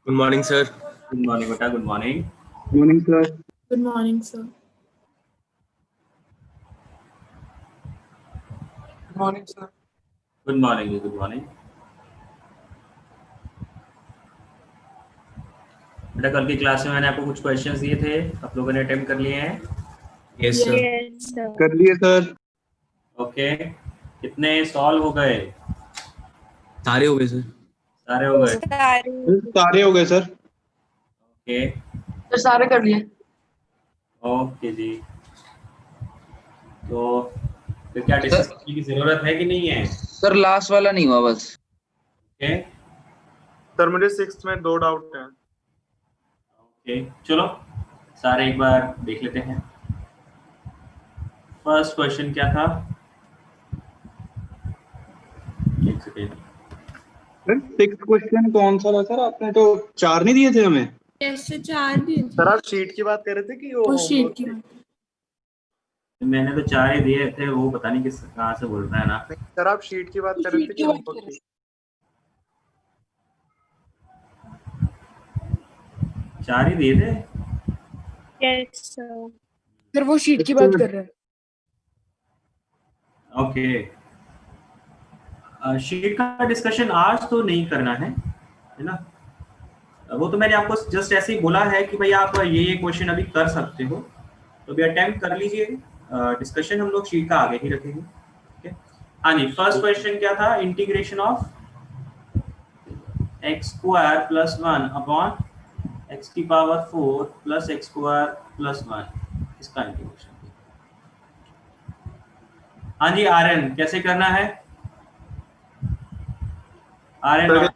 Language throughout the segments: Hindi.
Good morning, sir. Good morning, beta. Good morning. Morning, sir. Good morning, sir. Good morning, sir. Good morning. Good morning. बेटा कल की क्लास में मैंने आपको कुछ क्वेश्चंस दिए थे, आप लोगों ने अटेम्प्ट कर लिए हैं? Yes, sir. Yes, sir. कर लिए सर। ओके, कितने सॉल्व हो गए? सारे हो गए सर। सारे हो गए। सारे हो गए सर। ओके तो सारे कर लिए। ओके जी, तो फिर क्या डिस्कस करने की जरूरत है कि नहीं है? सर लास्ट वाला नहीं हुआ बस। ओके सर मुझे 6th में 2 डाउट हैं। ओके, चलो सारे एक बार देख लेते हैं। फर्स्ट क्वेश्चन क्या था? एक सेकेंड। सर 6th क्वेश्चन कौन सा था सर? आपने तो 4 नहीं दिए थे हमें। कैसे 4 दिए थे? सर आप शीट की बात कर रहे थे कि वो शीट की बात। मैंने तो 4 ही दिए थे, वो पता नहीं किस कहाँ से बोल रहा है ना। सर आप शीट की बात कर रहे थे कि होमवर्क की? 4 ही दिए थे। Yes sir. फिर वो शीट की बात कर रहे हैं। ओके, शीट का डिस्कशन आज तो नहीं करना है ना? वो तो मैंने आपको जस्ट ऐसे ही बोला है कि भाई आप ये क्वेश्चन अभी कर सकते हो, तो भी अटेम्प्ट कर लीजिए। डिस्कशन हम लोग शीट का आगे ही रखेंगे। ओके, हाँ जी, फर्स्ट क्वेश्चन क्या था? Integration of x square plus 1 upon x की power 4 plus x square plus 1, इसका इंटीग्रेशन। हाँ जी आर्यन, कैसे करना है? आर्यन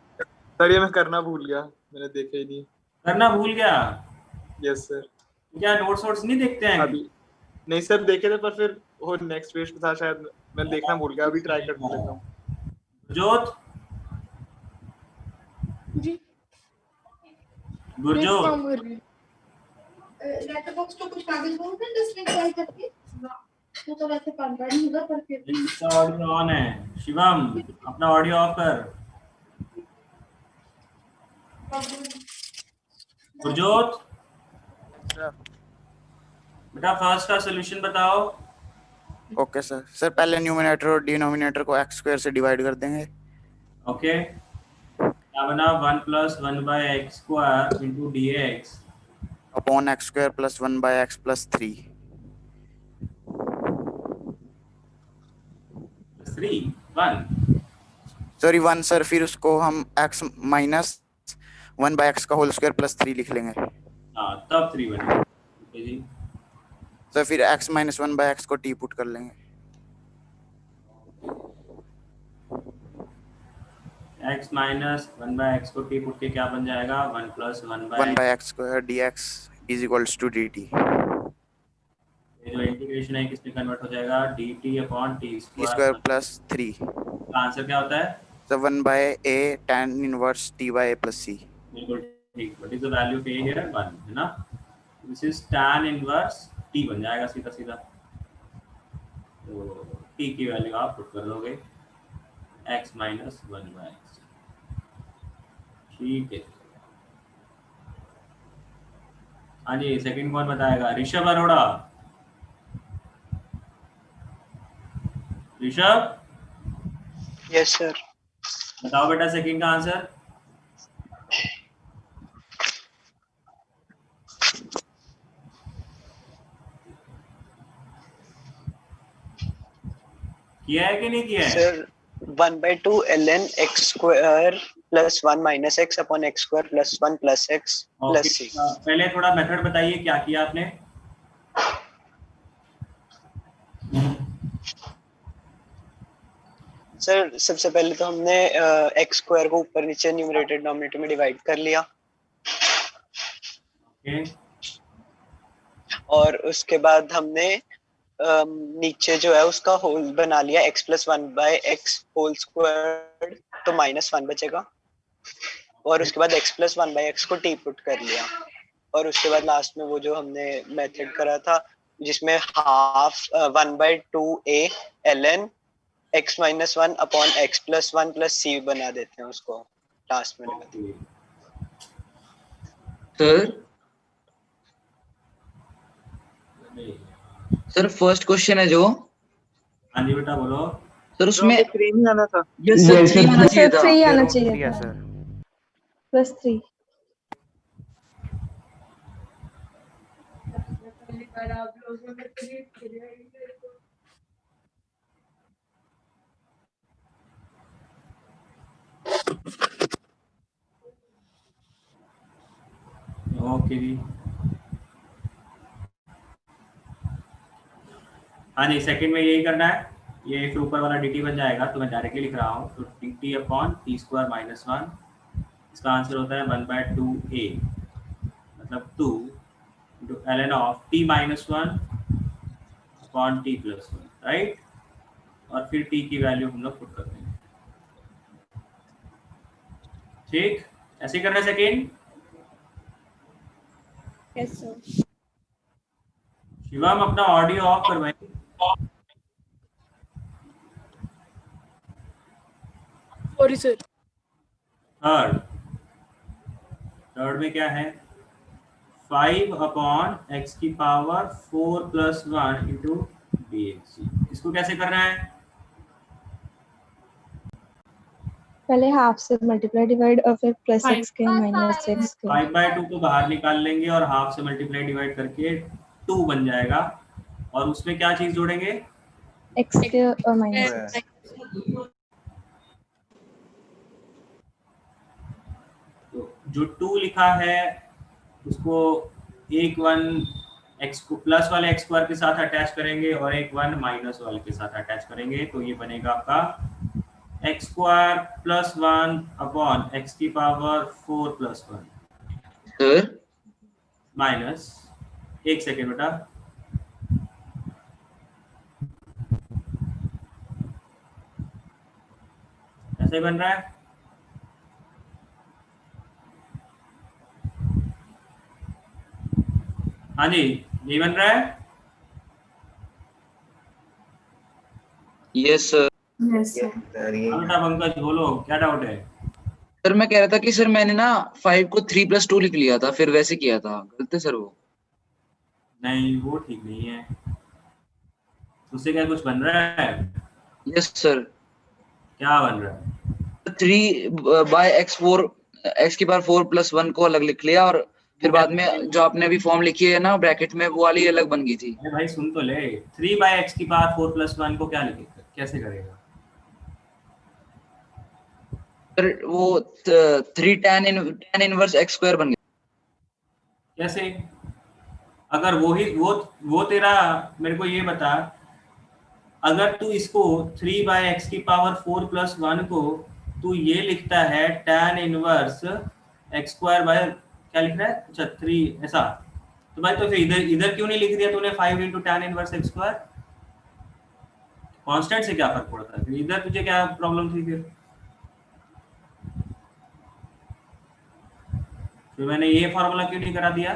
सर ये मैं करना भूल गया, मैंने देखा ही नहीं। करना भूल गया? Yes sir. क्या नोट्स वोट्स नहीं देखते हैं? अभी नहीं सर, देखे थे पर फिर वो नेक्स्ट पेज पे था शायद, मैं देखना भूल गया। अभी ट्राई कर लेता हूँ। जोत, जी गुरजोत, काम कर रही लेटर बॉक्स तो कुछ कागज बोल दे डस्टबिन ट्राई करके तो वैसे काम कर नहीं होगा पर फिर इसका ऑडियो ऑन है। शिवम, अपना ऑडियो ऑफ कर। गुरजोत, बेटा फर्स्ट का सॉल्यूशन बताओ। Okay sir. सर पहले न्यूमरेटर और डिनोमिनेटर को एक्स स्क्वायर से डिवाइड कर देंगे। ओके, क्या बना? 1 plus 1 by x square into d x upon x square plus 1 by x plus 3। 3 1। Sorry 1 sir, फिर उसको हम एक्स माइनस 1 बाय एक्स का होल स्क्वायर प्लस 3 लिख लेंगे। हाँ तब 3 बनेगा। ओके जी, सर फिर एक्स माइनस 1 बाय एक्स को टी पुट कर लेंगे। x माइनस 1 बाय एक्स को टी पुट के क्या बन जाएगा? 1 plus 1 1 by x square d x is equals to d t. ये जो इंटीग्रेशन है किसमें कन्वर्ट हो जाएगा? dt upon t t square. Square plus 3। Answer क्या होता है? Sir 1 by a tan inverse t by a plus c. बिल्कुल ठीक। What is the value of a here? 1 है ना? This is tan inverse t बन जाएगा सीधा सीधा। तो t की वैल्यू आप पुट कर दोगे x माइनस 1 बाय एक्स। ठीक है। हाँ जी, सेकंड कौन बताएगा? ऋषभ अरोड़ा। Rishabh yes sir. बताओ बेटा सेकंड का आंसर। किया है कि नहीं किया है? Sir 1/2 ln x square plus 1 minus x upon x square plus 1 plus x plus c। पहले थोड़ा मेथड बताइए, क्या किया आपने? सर सबसे पहले तो हमने x स्क्वायर को ऊपर नीचे न्यूमरेटर डिनोमिनेटर में डिवाइड कर लिया। ओके, और उसके बाद हमने नीचे जो है उसका होल बना लिया x plus 1 by x whole square, तो माइनस 1 बचेगा। और उसके बाद x प्लस 1 बाय एक्स को टी पुट कर लिया। और उसके बाद लास्ट में वो जो हमने मेथड करा था जिसमें half 1/2 a ln x minus 1 upon x plus 1 plus c बना देते हैं, उसको लास्ट में लगा देते हैं। सर फर्स्ट क्वेश्चन है जो, हाँ जी बेटा बोलो। सर उसमें 3 नहीं आना था। यस सर 3 आना चाहिए था। 3 आना रूट चाहिए 3 है था, सर। +3। ओके जी। हाँ जी, सेकंड में यही करना है। ये फिर ऊपर वाला dt बन जाएगा, तो मैं डायरेक्टली लिख रहा हूँ। तो dt upon t square minus 1, इसका आंसर होता है 1/2a, मतलब 2 into ln of t minus 1 upon t plus 1, right. और फिर t की वैल्यू हम लोग पुट कर देंगे। ठीक, ऐसे ही करना है सेकेंड। Yes sir. शिवम अपना ऑडियो ऑफ करवाइए। Sorry sir. थर्ड में क्या है, 5 अपॉन x की पावर 4 प्लस 1 इंटू dx। इसको कैसे करना है? पहले हाफ से मल्टीप्लाई डिवाइड और फिर +x के -x के। 5/2 को बाहर निकाल लेंगे और हाफ से मल्टीप्लाई डिवाइड करके 2 बन जाएगा, और उसमें क्या चीज जोड़ेंगे? x के और -x। तो जो 2 लिखा है उसको एक 1 x को प्लस वाले x स्क्वायर के साथ अटैच करेंगे और एक 1 माइनस वाले के साथ अटैच करेंगे, तो ये बनेगा आपका x square plus 1 upon x की पावर 4 प्लस 1 सर माइनस, एक सेकेंड बेटा, ऐसे बन रहा है। हाँ जी, यही बन रहा है। Yes sir. हाँ बेटा पंकज बोलो, क्या डाउट है? सर मैं कह रहा था कि सर मैंने ना 5 को 3 + 2 लिख लिया था, फिर वैसे किया था, गलत है सर वो? नहीं, वो ठीक नहीं है। उससे क्या कुछ बन रहा है? Yes sir. क्या बन रहा है? 3/x4 x की पावर 4 + 1 को अलग लिख लिया, और फिर बाद में जो आपने अभी फॉर्म लिखी है ना ब्रैकेट में, वो वाली अलग बन गई थी। अरे भाई सुन तो ले, 3/x की पावर 4 प्लस 1 को क्या लिखेगा, कैसे करेगा? सर वो 3 tan इनवर्स x² बन गया। कैसे? अगर वो तेरा, मेरे को ये बता, अगर तू इसको 3/x की पावर 4 प्लस 1 को तू ये लिखता है tan इनवर्स x² बाय क्या लिख रहा है, अच्छा 3 ऐसा, तो भाई तो फिर इधर क्यों नहीं लिख दिया तूने 5 into tan inverse x²? Constant से क्या फर्क पड़ता है? फिर इधर तुझे क्या प्रॉब्लम थी? फिर मैंने ये फॉर्मूला क्यों नहीं करा दिया?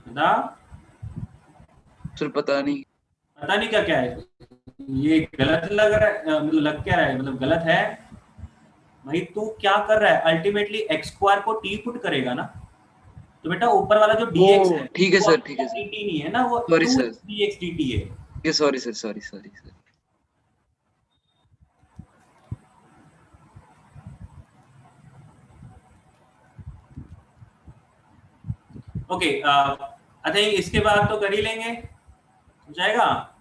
बता। सर पता नहीं। पता नहीं क्या क्या है, ये गलत लग रहा है, मतलब लग क्या रहा है, मतलब गलत है भाई। तू क्या कर रहा है, अल्टीमेटली x² को t पुट करेगा ना, तो बेटा ऊपर वाला जो dx है, ठीक है सर, ठीक है सर। dt नहीं है ना, वो सॉरी 2 सर। dx dt है। ये sorry sir, sorry sir. Okay, I think इसके बाद तो कर ही लेंगे, हो जाएगा।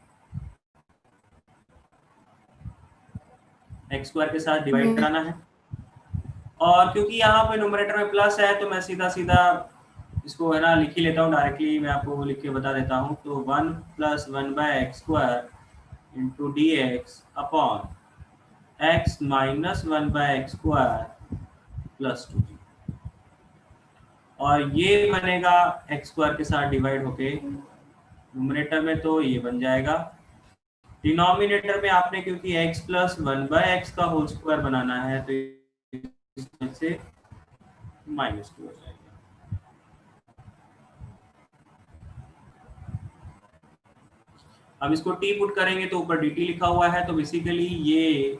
x² के साथ डिवाइड कराना है, और क्योंकि यहाँ पे न्यूमरेटर में प्लस है तो मैं सीधा सीधा इसको है ना लिख ही लेता हूँ डायरेक्टली, मैं आपको वो लिख के बता देता हूँ। तो 1 + 1/x² into dx upon x - 1/x² plus 2, और ये बनेगा x² के साथ डिवाइड होके न्यूमरेटर में, तो ये बन जाएगा। डिनोमिनेटर में आपने क्योंकि x + 1/x का होल स्क्वायर बनाना है, तो इसमें से -2 हो जाएगा। अब इसको t पुट करेंगे तो ऊपर dt लिखा हुआ है, तो बेसिकली ये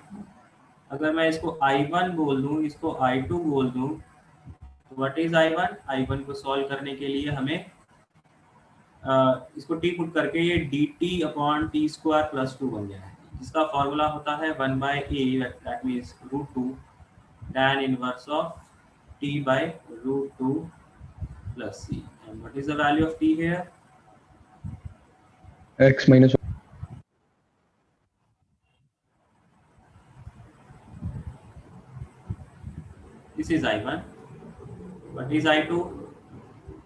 अगर मैं इसको I1 बोल दूं, इसको I2 बोल दूं, तो व्हाट इज I1? I1 को सॉल्व करने के लिए हमें इसको टी पुट करके ये dt/t² + 2 बन जाएगा, जिसका फॉर्मूला होता है 1/a, that means √2 tan inverse of t/√2 plus c. And what is the value of t here? x minus This is I1. What is I2?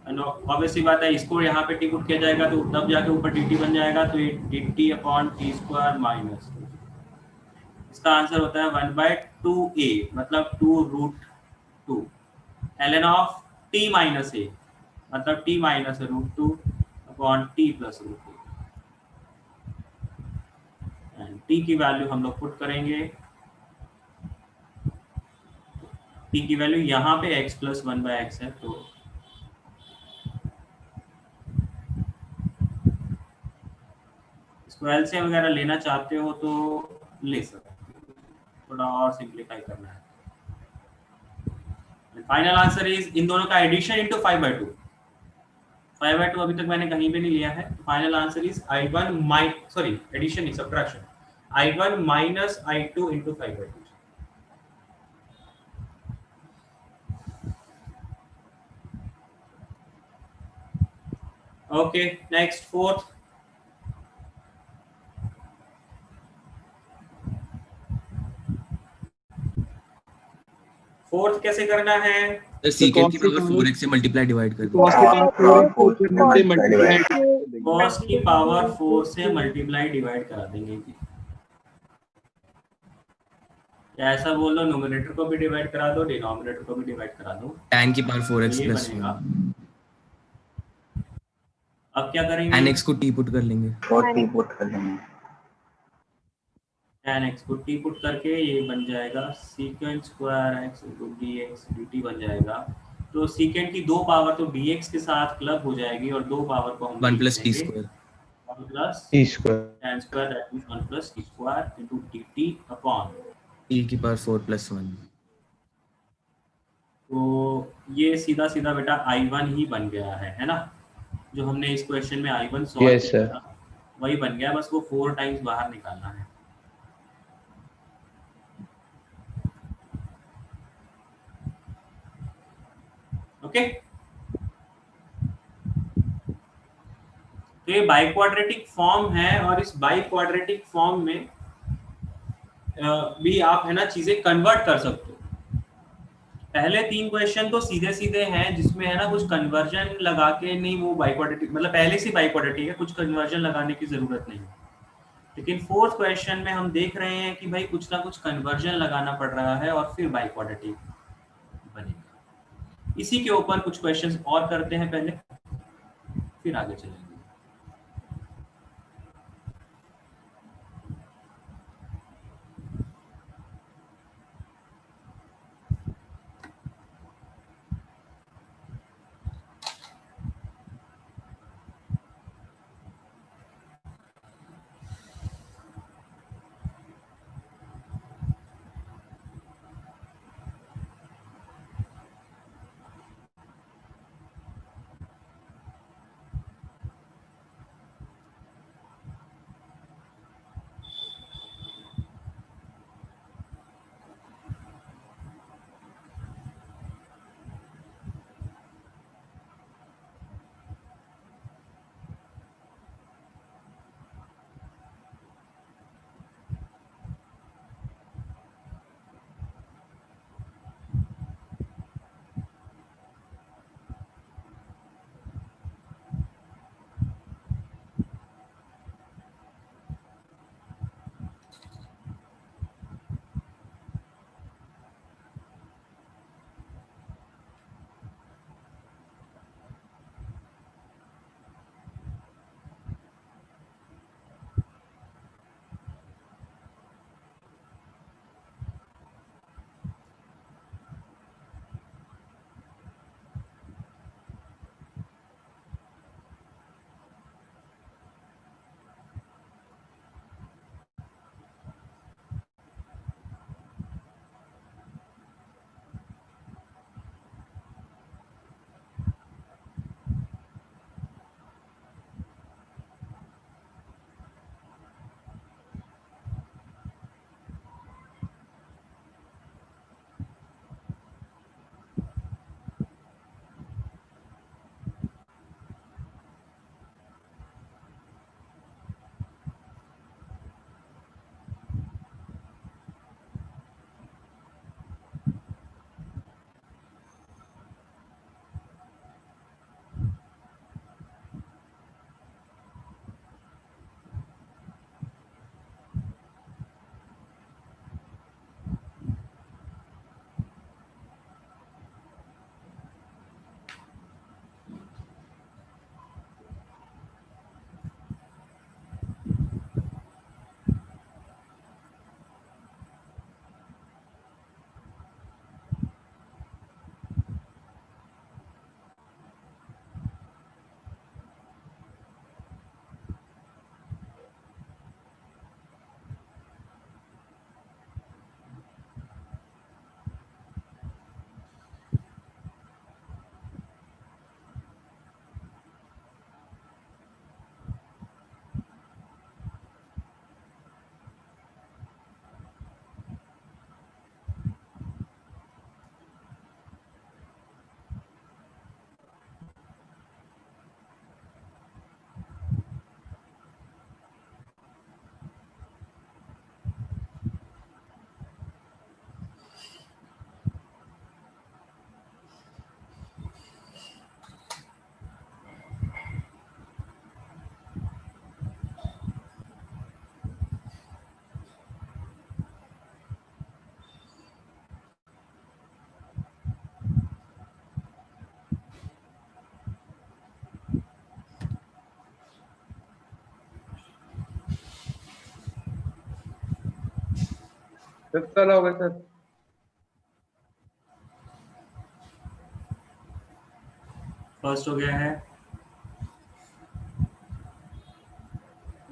And obviously बात है, इसको यहाँ पे टी पुट किया जाएगा तो तब जाके ऊपर dt बन जाएगा, तो ये dt/t² माइनस, इसका आंसर होता है 1/2a, मतलब 2√2 ln of t minus a, मतलब t minus √2 upon t plus √2। And t की वैल्यू हम लोग पुट करेंगे, t की वैल्यू यहाँ पे x + 1/x है, तो इसको एलसीएम वगैरह लेना चाहते हो तो ले सकते हो, थोड़ा और सिंप्लीफाई करना है। फाइनल आंसर इज इन दोनों का एडिशन इनटू 5/2। 5/2 अभी तक मैंने कहीं पे नहीं लिया है। Final answer is I1 addition नहीं, subtraction, I1 minus I2 into 5/2। Okay, next fourth. Fourth कैसे करना है? तो secant की पावर 4x से मल्टीप्लाई डिवाइड कर दो। cos की पावर 4 से मल्टीप्लाई डिवाइड करा देंगे। या ऐसा बोल दो, न्यूमरेटर को भी डिवाइड करा दो, डिनोमिनेटर को भी डिवाइड करा दो। tan की पावर 4x ये प्लस बनेगा। अब क्या करेंगे? tan x को t पुट कर लेंगे। tan x को t पुट करके ये बन जाएगा secant square x into dx dt बन जाएगा। तो secant की दो पावर तो dx के साथ क्लब हो जाएगी और दो पावर को हम 1 + t²। 1 plus t²। tan square, that means 1 plus t square into dt upon t की पावर 4 + 1। तो ये सीधा सीधा बेटा I1 ही बन गया है ना? जो हमने इस क्वेश्चन में I1 सॉल्व Yes, किया sir. था वही बन गया, बस वो 4 टाइम्स बाहर निकालना है। ओके, तो ये बाई क्वाड्रेटिक फॉर्म है और इस बाई क्वाड्रेटिक फॉर्म में भी आप है ना चीजें कन्वर्ट कर सकते हो। पहले 3 क्वेश्चन तो सीधे सीधे हैं, जिसमें है ना कुछ कन्वर्जन लगा के नहीं, वो बाई क्वाड्रेटिक मतलब पहले से बाई क्वाड्रेटिक है, कुछ कन्वर्जन लगाने की जरूरत नहीं है। लेकिन 4th क्वेश्चन में हम देख रहे हैं कि भाई कुछ ना कुछ कन्वर्जन लगाना पड़ रहा है और फिर बाई क्वाड्रेटिक बनेगा। इसी के ऊपर कुछ क्वेश्चंस और करते हैं पहले, फिर आगे चलेंगे। फिफ्थ वाला होगा सर। फर्स्ट हो गया है,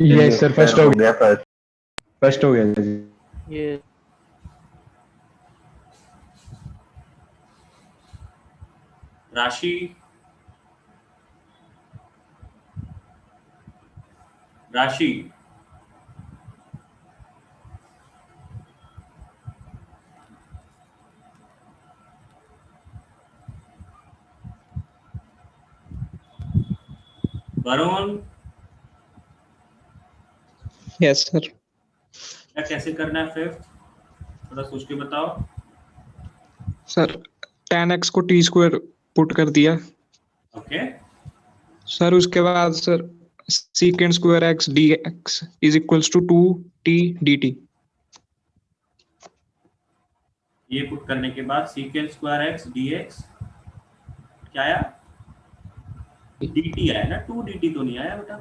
यस सर फर्स्ट हो गया, फर्स्ट हो गया जी। ये राशि, राशि, वरुण, यस सर। क्या कैसे करना है फिफ्थ, थोड़ा सोच के बताओ। सर tan x को t स्क्वायर पुट कर दिया ओके, सर, उसके बाद sir secant square x dx is equals to 2t dt। ये पुट करने के बाद secant square x d x क्या आया, dt आया ना, 2dt तो नहीं आया बेटा।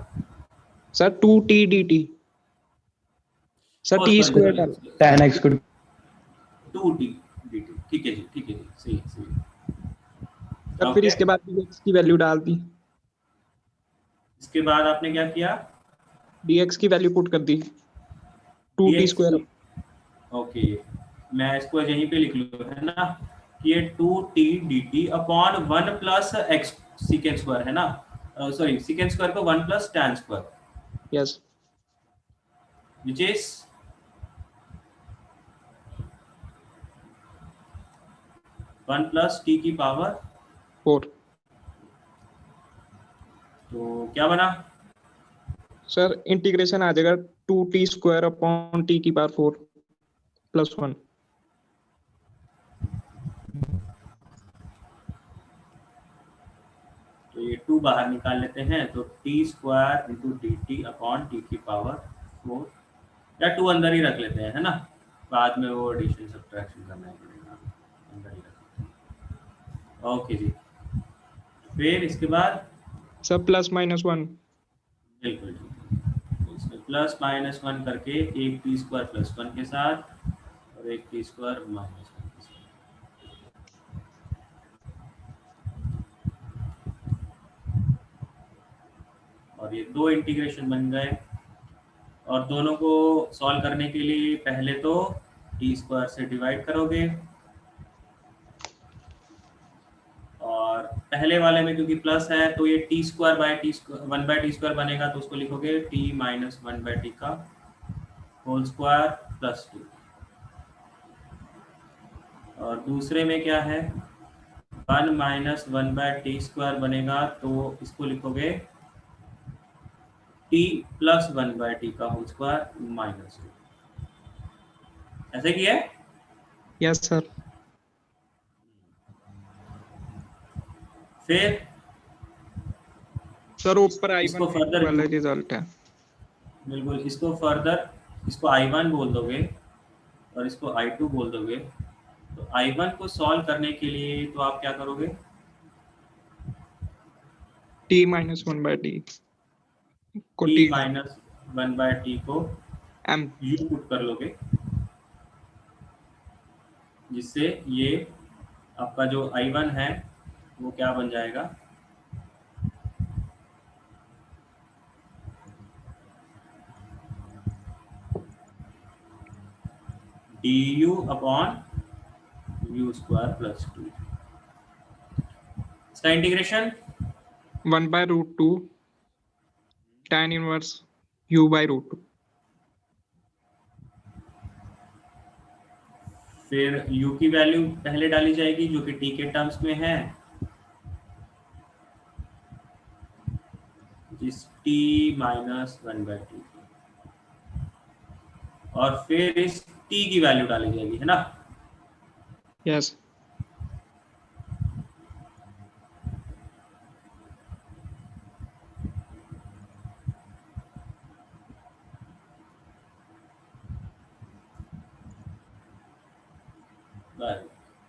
Sir 2t dt sir Oh, t sorry, square sorry, डाल। tan x को 2t dt, ठीक है जी, ठीक है जी, सही है, सही है। सर फिर Okay. इसके बाद dx की वैल्यू डाल दी, इसके बाद आपने क्या किया, dx की वैल्यू पुट कर दी 2t dx स्क्वायर। ओके, मैं इसको यहीं पे लिख लूँ, है ना, कि ये 2t dt upon 1 plus x secant square है ना, सॉरी सीकेंट स्क्वायर को 1 plus tan square, yes which is 1 plus t की पावर 4। तो क्या बना, सर इंटीग्रेशन आ जाएगा 2t स्क्वायर अपॉन t की पावर 4 प्लस 1। तो ये 2 बाहर निकाल लेते हैं, तो t square into d T upon t की पावर 4, या 2 अंदर ही रख लेते हैं, है ना, बाद में वो एडिशन सब्ट्रैक्शन करना पड़ेगा, अंदर ही रख लेते हैं। ओके जी, फिर इसके बाद सर प्लस माइनस 1। बिल्कुल जी, इसमें प्लस माइनस 1 करके एक टी स्क्वायर प्लस 1 के साथ और एक टी स्क्वायर माइनस 1 के साथ, और ये 2 इंटीग्रेशन बन गए। और दोनों को सॉल्व करने के लिए पहले तो टी स्क्वायर से डिवाइड करोगे, और पहले वाले में क्योंकि प्लस है तो ये t square by t square 1 by t square बनेगा, तो उसको लिखोगे टी माइनस 1 बाय टी का होल स्क्वायर प्लस 2। और दूसरे में क्या है, 1 माइनस 1 बाय टी स्क्वायर बनेगा, तो इसको लिखोगे टी प्लस 1 बाय टी का होल स्क्वायर माइनस 2। ऐसे किया है? Yes sir. फिर सर ऊपर इसको i1 फर्दर वाला रिजल्ट है। बिल्कुल, इसको फर्दर, इसको i1 बोल दोगे और इसको i2 बोल दोगे। तो i1 को सॉल्व करने के लिए तो आप क्या करोगे, t माइनस 1 बाय टी को t t minus 1 by t को m u पुट कर लोगे, जिससे ये आपका जो i1 है वो क्या बन जाएगा, du upon u square plus 2। इसका integration 1 by root 2 tan inverse u by root 2। फिर u की वैल्यू पहले डाली जाएगी जो कि t के टर्म्स में है, जिस t माइनस 1 बाय टी, और फिर इस t की वैल्यू डाली जाएगी, है ना। यस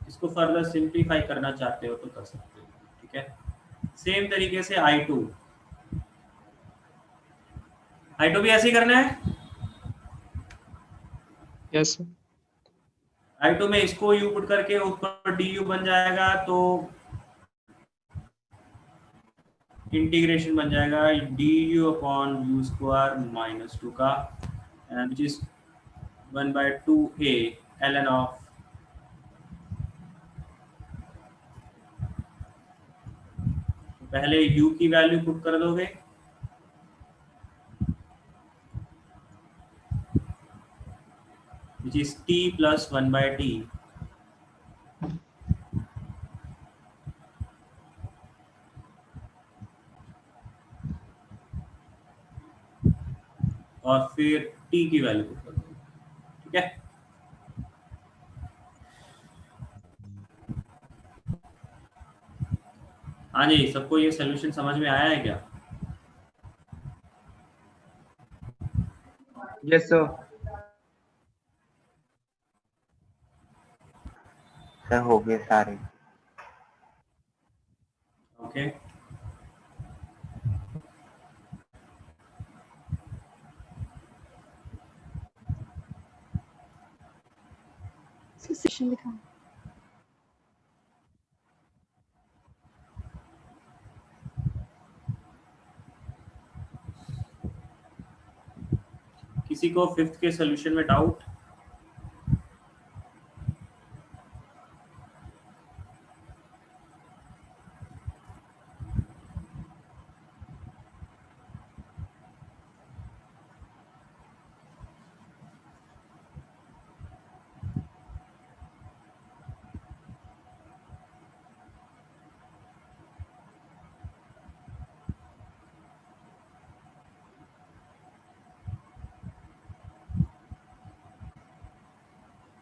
इसको फर्दर सिंप्लीफाई करना चाहते हो तो कर सकते हो, ठीक है। सेम तरीके से i2 भी ऐसे ही करना है। यस I2 में इसको u पुट करके ऊपर du बन जाएगा, तो इंटीग्रेशन बन जाएगा du upon u square minus 2 का, and which is 1/2a ln of पहले u की वैल्यू पुट कर दोगे, which is t plus 1/t, और फिर t की वैल्यू पुट कर दोगे। ठीक है, हाँ जी, सबको ये सोल्यूशन समझ में आया है क्या? Yes sir. सर हो गए सारे। ओके, सेशन दिखा। किसी को फिफ्थ के सोल्यूशन में डाउट?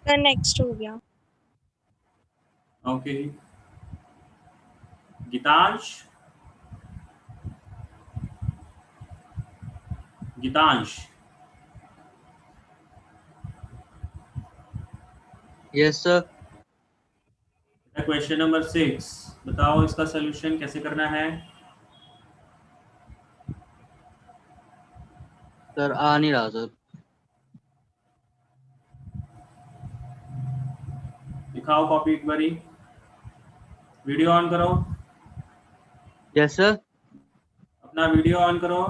सर नेक्स्ट हो गया। Okay, Geetansh, Geetansh, yes sir. Question number 6 बताओ, इसका सोल्यूशन कैसे करना है? सर आ नहीं रहा सर। दिखाओ कॉपी एक बारी, वीडियो ऑन करो, यस सर। अपना वीडियो ऑन करो।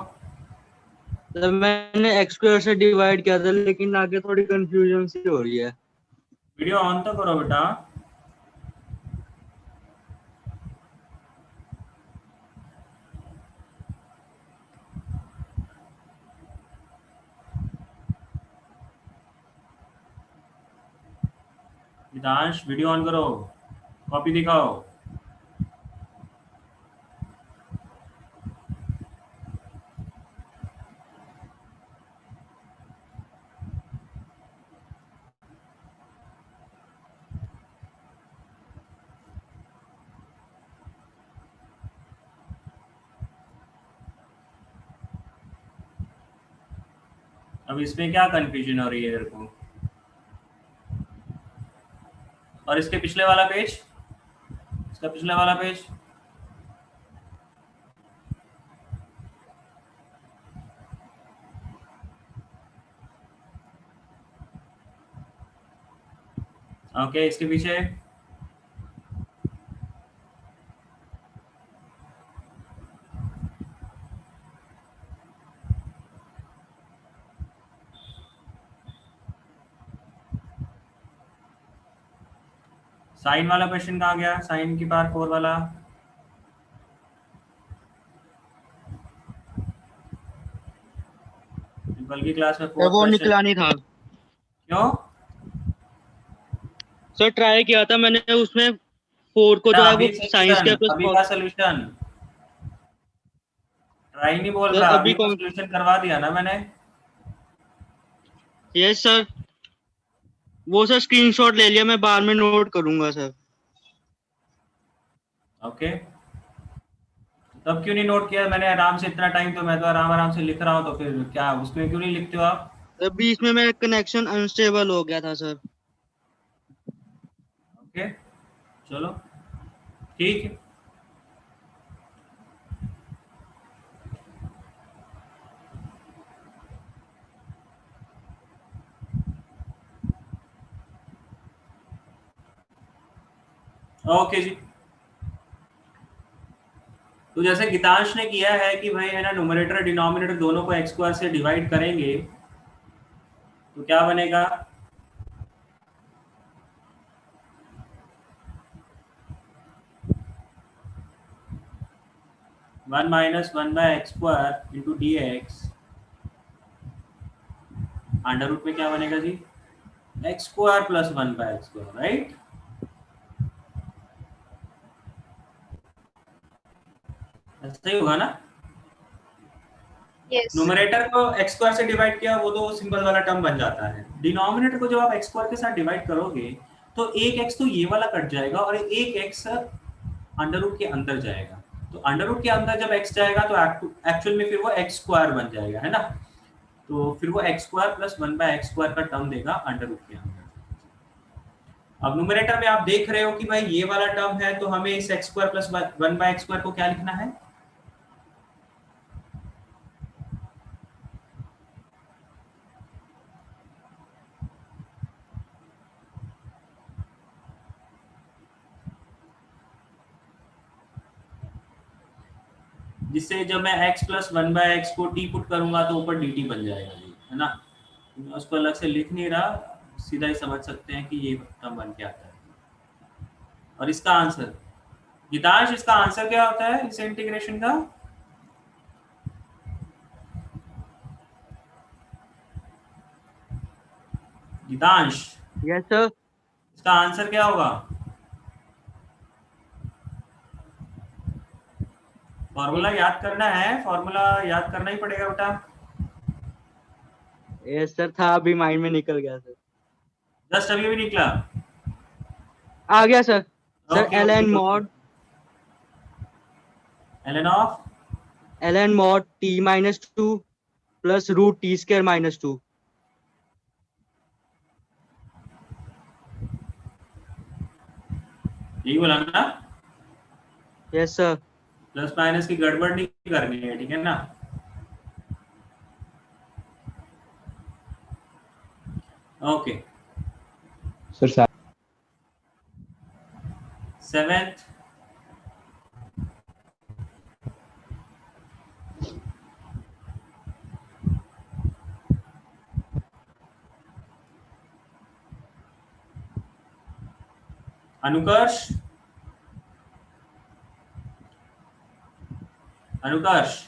सर मैंने x स्क्वायर से डिवाइड किया था, लेकिन आगे थोड़ी कंफ्यूजन सी हो रही है। वीडियो ऑन तो करो बेटा। गीतांश वीडियो ऑन करो, कॉपी दिखाओ। अब इसमें क्या कंफ्यूजन हो रही है तेरे को? और इसके पिछले वाला पेज, इसका पिछले वाला पेज, ओके, इसके पीछे, साइन वाला क्वेश्चन कहाँ गया? साइन की पावर 4 वाला, कल की क्लास में 4 वो क्वेश्चन निकला नहीं था क्यों? सर। ट्राई किया था मैंने, उसमें 4 को जो है वो साइंस के प्लस अभी का सोल्यूशन ट्राई नहीं बोल रहा, अभी अभी का सोल्यूशन करवा दिया ना मैंने। Yes sir. वो सर स्क्रीनशॉट ले लिया, मैं बाद में नोट करूंगा सर। ओके, तब क्यों नहीं नोट किया? मैंने आराम से इतना टाइम, तो मैं तो आराम आराम से लिख रहा हूँ, तो फिर क्या उसमें क्यों नहीं लिखते हो आप? बीच में मेरा कनेक्शन अनस्टेबल हो गया था सर। ओके, चलो ठीक है। ओके जी। तो जैसे गीतांश ने किया है कि भाई है ना, न्यूमरेटर डिनोमिनेटर दोनों को एक्स स्क्वायर से डिवाइड करेंगे तो क्या बनेगा? One minus one by x square into d x, under root में क्या बनेगा जी? X square plus one by x square, right? ऐसा ही होगा ना? Yes. न्यूमरेटर को एक्स स्क्वायर से डिवाइड किया वो तो सिंपल वाला टर्म बन जाता है। डिनोमिनेटर को जब आप एक्स स्क्वायर के साथ डिवाइड करोगे तो एक एक्स तो ये वाला कट जाएगा और एक एक्स अंडर रूट के अंदर जाएगा। तो अंडर रूट के अंदर जब एक्स जाएगा तो एक्चुअल में फिर वो एक्स स्क्वायर बन जाएगा, है ना? तो फिर वो x square plus one by x square का टर्म देगा अंडर रूट के अंदर। अब न्यूमरेटर में आप देख रहे हो कि भाई ये वाला टर्म है, तो हमें इस x square plus one by x square को क्या लिखना है? जिससे जब मैं x plus one by x को t पुट करूंगा तो ऊपर dt बन जाएगा जी, है ना? मैं उसको अलग से लिख नहीं रहा, सीधा ही समझ सकते हैं कि ये टर्म बन के आता है। और इसका आंसर गीतांश, इसका आंसर क्या होता है इस इंटीग्रेशन का? Geetansh, yes sir. इसका आंसर क्या होगा? फॉर्मूला याद करना है, फॉर्मूला याद करना ही पड़ेगा बेटा। यस सर, था अभी माइंड में निकल गया सर। जस्ट अभी भी निकला? आ गया सर। Sir Okay, L N okay, mod ln of t minus 2 plus root t square minus 2। यही बोला ना? Yes sir. प्लस माइनस की गड़बड़ नहीं करनी है, ठीक है ना? Okay. Sir seventh Anukarsh, Anukarsh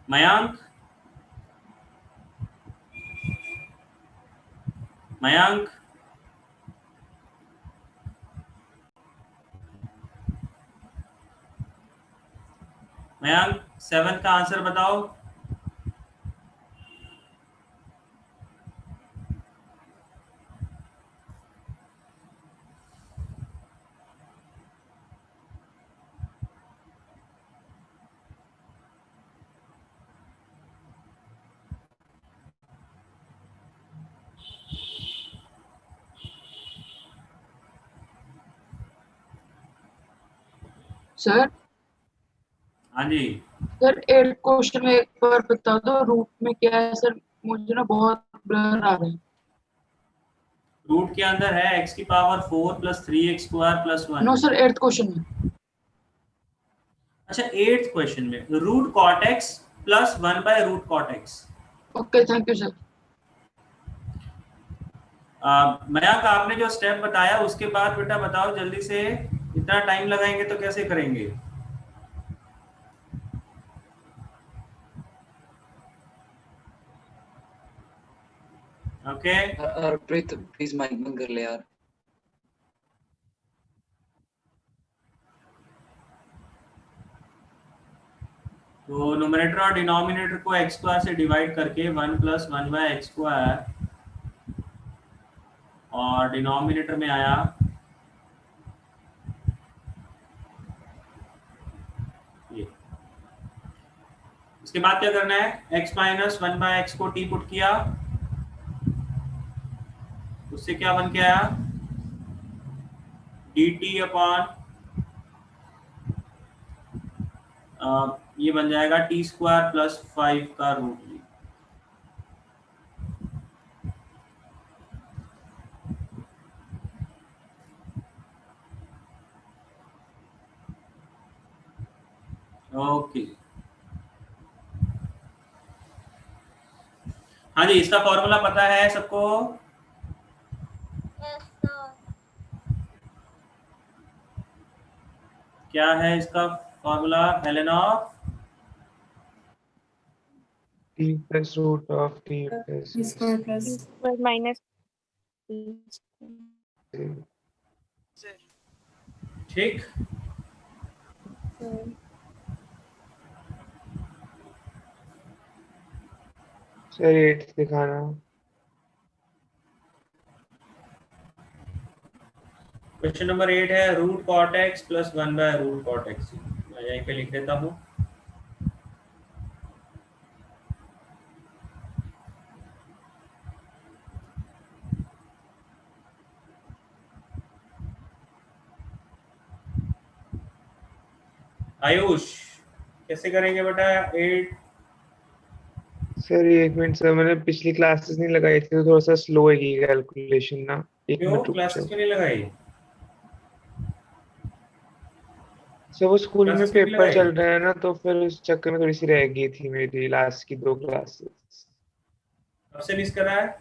Mayank, Mayank Mayank, seventh का आंसर बताओ। सर हाँ जी, सर 8 क्वेश्चन में एक बार बता दो रूट में क्या है सर, मुझे ना बहुत ब्लर आ रहा है। रूट के अंदर है x की power 4 plus 3x square plus 1। No sir 8th question में। अच्छा, 8th क्वेश्चन में root cot x plus 1 by root cot x। Okay thank you sir. Mayank, आपने जो स्टेप बताया उसके बाद बेटा बताओ जल्दी से, इतना टाइम लगाएंगे तो कैसे करेंगे? ओके हरप्रीत प्लीज माइक बंद कर ले यार। तो न्यूमरेटर और डिनोमिनेटर को एक्स स्क्वायर से डिवाइड करके 1 प्लस 1 बाय एक्स स्क्वायर, और डिनोमिनेटर में आया ये। इसके बाद क्या करना है? x माइनस 1 बाय एक्स को t पुट किया, उससे क्या बन के आया? dt अपॉन ये बन जाएगा t स्क्वायर प्लस 5 का रूट 3। ओके, हाँ जी, इसका फॉर्मूला पता है सबको? क्या है इसका formula Helena? t plus root of t plus minus ठीक, सर 8 दिखाना। क्वेश्चन नंबर 8 है root cot x plus 1 by root cot x. मैं यहीं पे लिख देता हूँ। आयुष कैसे करेंगे बेटा 8? सर 1 मिनट सर, मैंने पिछली क्लासेस नहीं लगाई थी तो थोड़ा सा स्लो है ये कैलकुलेशन ना। 1 क्यों मिनट रुक क्लासेस जाओ क्यों नहीं लगाई? सर, वो स्कूल में क्लासेस क्यों नहीं पेपर लगाई? चल रहे हैं ना, तो फिर उस चक्कर में थोड़ी सी रह गई थी मेरी लास्ट की 2 क्लासेस। कब से मिस कर रहा है?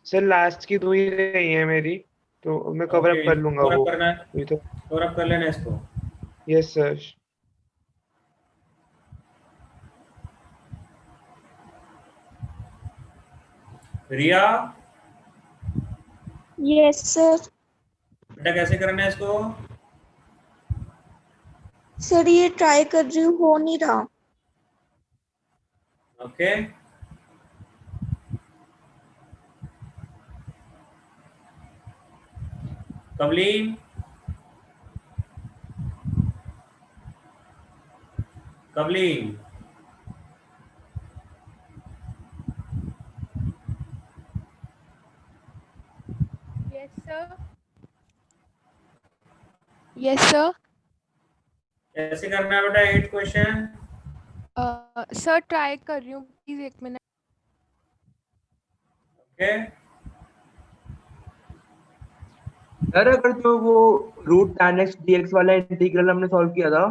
सर लास्ट की 2 ही रही हैं मेरी, तो मैं कवर अप कर लूंगा कवर वो। अप करना है, अभी तो कवर अप कर लेना इसको। Yes sir. Riya yes sir बेटा कैसे करना है इसको? सर ये ट्राई कर रही हूँ, हो नहीं रहा। Okay, Kavleen Kavleen yes sir कैसे करना है बेटा 8 क्वेश्चन? सर ट्राई कर रही हूँ, प्लीज 1 मिनट। ओके, सर अगर जो वो रूट tan x dx वाला इंटीग्रल हमने सॉल्व किया था,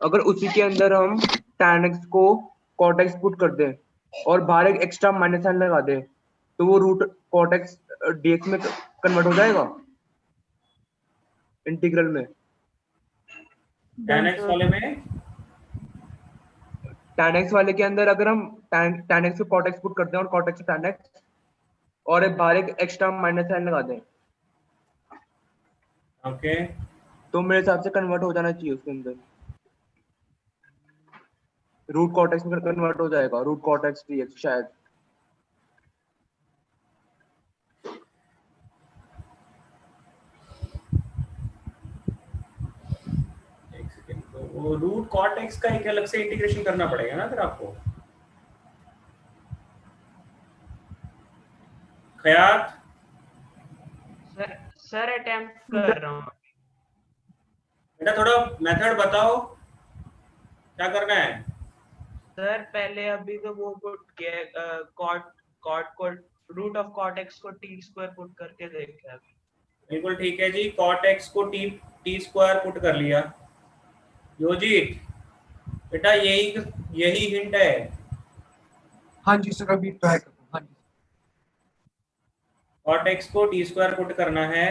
अगर उसी के अंदर हम tan x को cot x पुट कर दें और बाहर एक एक्स्ट्रा माइनस साइन लगा दें, तो वो रूट cot x dx में कन्वर्ट हो जाएगा इंटीग्रल में। tan x वाले में tan x वाले के अंदर अगर हम tan x को cot x पुट कर दें और cot x tan x और एक बाहर एक एक्स्ट्रा माइनस साइन लगा दें, ओके, तो मेरे हिसाब से कन्वर्ट हो जाना चाहिए उसके अंदर। रूट cot x में कन्वर्ट हो जाएगा, रूट cot x dx शायद। एक सेकंड, तो वो रूट कॉट एक्स का एक अलग से इंटीग्रेशन करना पड़ेगा ना फिर आपको। खयात सर अटेम्प्ट कर रहा हूँ। बेटा थोड़ा मेथड बताओ क्या करना है। सर पहले अभी तो वो पुट किया कॉट को रूट ऑफ कॉट एक्स को टी स्क्वायर पुट करके देखा। बिल्कुल ठीक है जी, कॉट एक्स को टी स्क्वायर पुट कर लिया। योजित बेटा यही हिंट है। हाँ जी सर, अभी ट्राई करता हूँ। हाँ जी, कॉट एक्स को टी स्क्वायर पुट करना है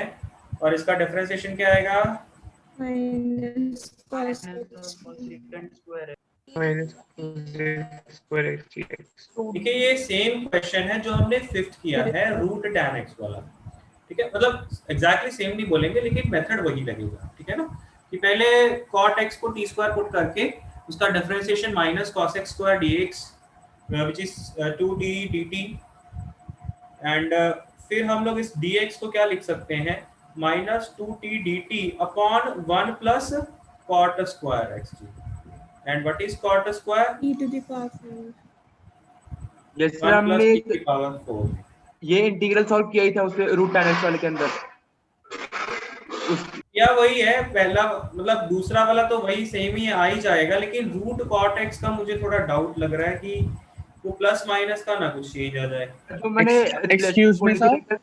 और इसका डिफरेंशिएशन क्या आएगा? minus देखिए ये सेम क्वेश्चन है जो हमने फिफ्थ किया है, रूट tan x वाला। ठीक है, मतलब एग्जैक्टली सेम नहीं बोलेंगे लेकिन मेथड वही लगेगा। ठीक है ना, कि पहले cot x को t स्क्वायर पुट करके उसका differentiation minus cos x square dx which is 2d dt and फिर हम लोग इस dx को क्या लिख सकते हैं, minus 2t dt upon 1 plus cot square x। And what is cot square? e to the power 4। Yes sir, 1 हमने plus e to the power 4। ये इंटीग्रल सॉल्व किया ही था उसके रूट tan x वाले के अंदर। या वही है पहला, मतलब दूसरा वाला तो वही सेम ही आ ही जाएगा, लेकिन रूट कॉट एक्स का मुझे थोड़ा डाउट लग रहा है कि वो प्लस माइनस का ना कुछ चेंज आ जाए। जो मैंने एक्सक्यूज मी सर,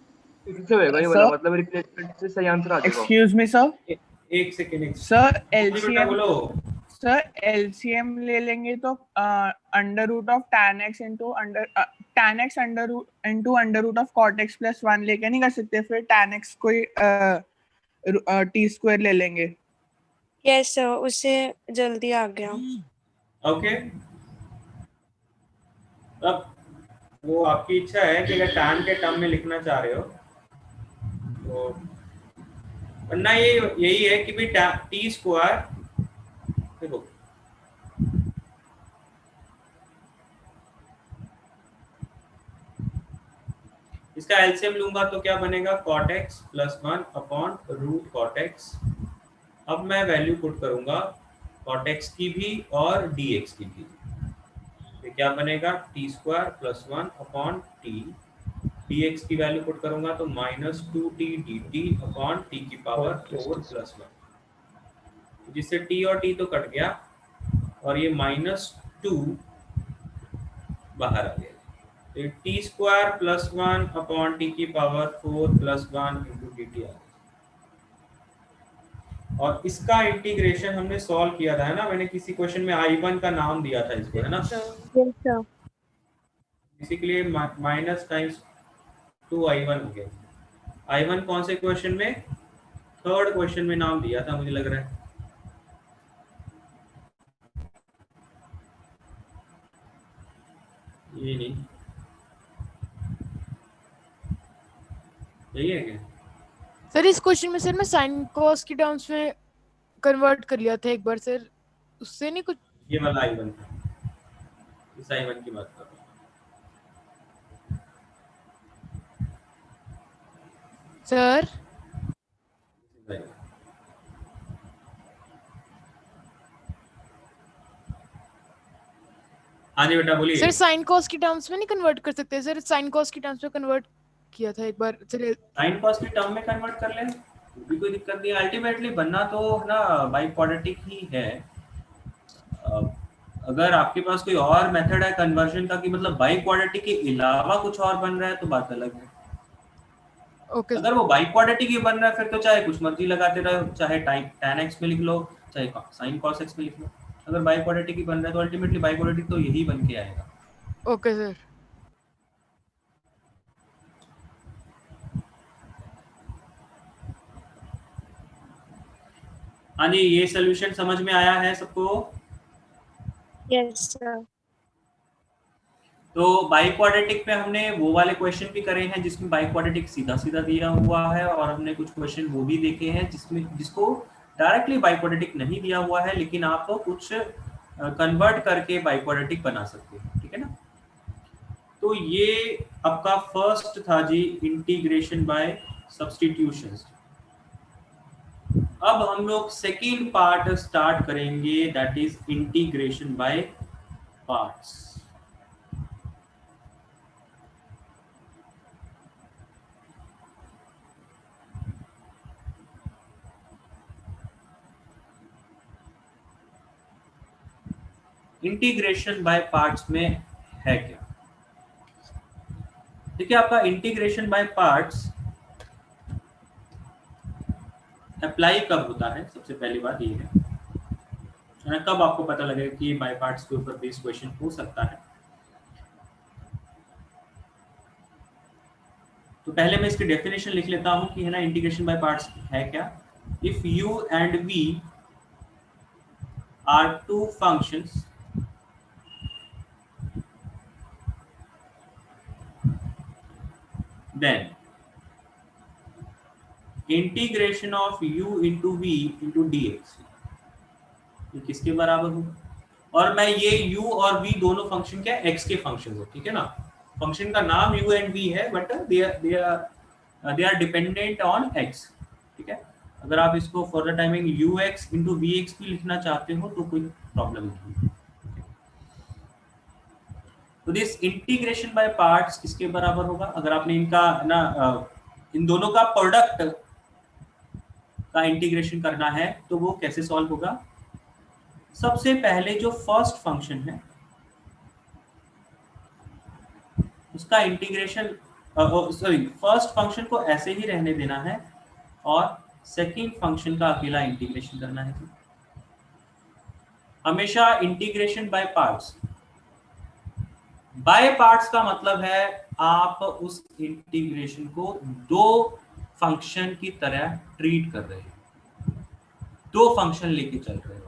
से होएगा ये वाला, मतलब रिप्लेसमेंट से सही आंसर आ जाएगा। एक्सक्यूज मी सर, एक सेकंड सर बेटा बोलो। सर एलसीएम ले लेंगे तो under root of tan x into under root of cot x plus 1 लेके नहीं कर सकते, फिर tan x कोई t स्क्वायर ले लेंगे। यस सर, उससे जल्दी आ गया। ओके, अब वो आपकी इच्छा है कि अगर tan के टर्म में लिखना चाह रहे हो तो, वरना ये यही है कि भी t स्क्वायर, देखो इसका एलसीएम लूंगा तो क्या बनेगा, cot x plus 1 upon root cot x। अब मैं वैल्यू पुट करूंगा cot x की भी और dx की भी, तो क्या बनेगा t square plus 1 upon t, dx की वैल्यू पुट करूंगा तो minus 2t dt upon t की पावर 4 प्लस 1, जिससे t और t तो कट गया और ये माइनस 2 बाहर आ गया, तो t square plus 1 upon t की power 4 plus 1 into d t आ गया। और इसका इंटीग्रेशन हमने सॉल्व किया था, है ना, मैंने किसी क्वेश्चन में I1 का नाम दिया था इसको, है ना, बेसिकली माइनस टाइम्स 2I1 हो गया। I1 कौन से क्वेश्चन में, थर्ड क्वेश्चन में नाम दिया था मुझे लग रहा है, ये नहीं, यही है क्या सर? इस क्वेश्चन में सर मैं साइन कॉस की टर्म्स में कन्वर्ट कर लिया था एक बार सर, उससे नहीं कुछ। ये वाला I1 था, इस I1 की बात कर रहा हूँ सर। हाँ जी बेटा बोलिए। सर साइन कॉस की टर्म्स में नहीं कन्वर्ट कर सकते सर? साइन कॉस की टर्म्स में कन्वर्ट किया था एक बार, चलिए साइन कॉस की टर्म में कन्वर्ट कर ले, भी कोई दिक्कत नहीं। अल्टीमेटली बनना तो ना बाई क्वाड्रेटिक ही है। अगर आपके पास कोई और मेथड है कन्वर्जन का कि मतलब बाई क्वाड्रेटिक के अलावा कुछ और बन रहा है तो बात अलग है। ओके, अगर वो बाई क्वाड्रेटिक ही बन रहा है फिर तो चाहे कुछ मर्जी लगाते रहो, चाहे tan x में लिख लो, चाहे sin cos x में लिख लो। अगर बाई क्वाड्रेटिक ही बन रहा है तो अल्टीमेटली बाई क्वाड्रेटिक तो यही बन के आएगा। Okay sir. हाँ जी, ये सोल्यूशन समझ में आया है सबको? Yes sir. तो बाई क्वाड्रेटिक पे हमने वो वाले क्वेश्चन भी करे हैं जिसमें बाई क्वाड्रेटिक सीधा सीधा दिया हुआ है, और हमने कुछ क्वेश्चन वो भी देखे हैं जिसको डायरेक्टली बाई क्वाड्रेटिक नहीं दिया हुआ है, लेकिन आप तो कुछ कन्वर्ट करके बाई क्वाड्रेटिक बना सकते हैं, ठीक है ना। तो ये आपका फर्स्ट था जी, इंटीग्रेशन बाय सब्स्टिट्यूशंस। अब हम लोग सेकेंड पार्ट स्टार्ट करेंगे, that is integration by parts. Integration by parts में है क्या? देखिए, आपका इंटीग्रेशन बाय पार्ट्स अप्लाई कब होता है, सबसे पहली बात ये है, कब आपको पता लगेगा कि बाय पार्ट्स के ऊपर बेस्ड क्वेश्चन हो सकता है। तो पहले मैं इसकी डेफिनेशन लिख लेता हूं कि है ना, इंटीग्रेशन बाय पार्ट्स है क्या। If u and v are two functions then integration of u into v into dx ये किसके बराबर होगा? और मैं ये u और v दोनों फंक्शन क्या x के फंक्शन हो, ठीक है ना। फंक्शन का नाम u and v है, but they are dependent on x, ठीक है। अगर आप इसको for the timing ux into vx भी लिखना चाहते हो तो कोई प्रॉब्लम नहीं। तो दिस इंटीग्रेशन बाय पार्ट्स किसके बराबर होगा? अगर आपने इनका ना इन दोनों का प्रोडक्ट का इंटीग्रेशन करना है तो वो कैसे सॉल्व होगा? सबसे पहले जो फर्स्ट फंक्शन है उसका इंटीग्रेशन, सॉरी, फर्स्ट फंक्शन को ऐसे ही रहने देना है और सेकंड फंक्शन का अकेला इंटीग्रेशन करना है। हमेशा integration by parts. By parts का मतलब है आप उस इंटीग्रेशन को दो फंक्शन की तरह ट्रीट कर रहे हैं, दो फंक्शन लेके चल रहे हो।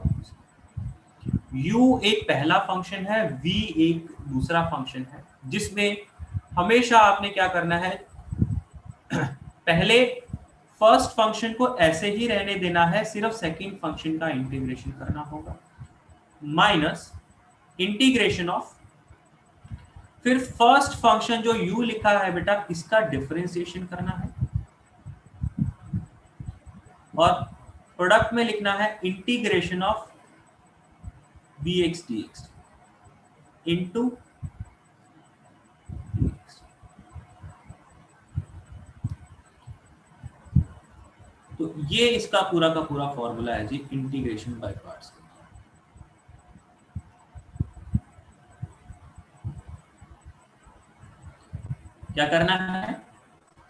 u एक पहला फंक्शन है, v एक दूसरा फंक्शन है, जिसमें हमेशा आपने क्या करना है, पहले फर्स्ट फंक्शन को ऐसे ही रहने देना है, सिर्फ सेकंड फंक्शन का इंटीग्रेशन करना होगा, माइनस इंटीग्रेशन ऑफ, फिर फर्स्ट फंक्शन जो u लिखा है बेटा इसका डिफरेंशिएशन करना है और प्रोडक्ट में लिखना है integration of bx dx into dx। तो ये इसका पूरा का पूरा फॉर्मूला है जी इंटीग्रेशन बाय पार्ट्स। क्या करना है,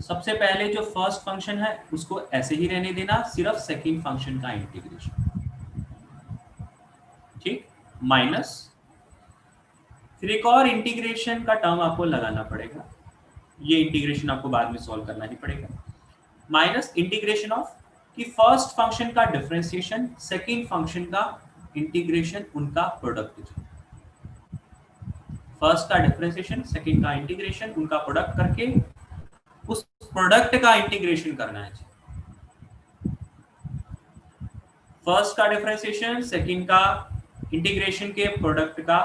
सबसे पहले जो फर्स्ट फंक्शन है उसको ऐसे ही रहने देना, सिर्फ सेकंड फंक्शन का इंटीग्रेशन, ठीक, माइनस, फिर एक और इंटीग्रेशन का टर्म आपको लगाना पड़ेगा, ये इंटीग्रेशन आपको बाद में सॉल्व करना ही पड़ेगा, माइनस इंटीग्रेशन ऑफ कि फर्स्ट फंक्शन का डिफरेंशिएशन, सेकंड फंक्शन का इंटीग्रेशन, उनका प्रोडक्ट, फर्स्ट का डिफरेंशिएशन, सेकंड का इंटीग्रेशन, उनका प्रोडक्ट करके उस प्रोडक्ट का इंटीग्रेशन करना है। फर्स्ट का डिफरेंशिएशन, सेकंड का इंटीग्रेशन के प्रोडक्ट का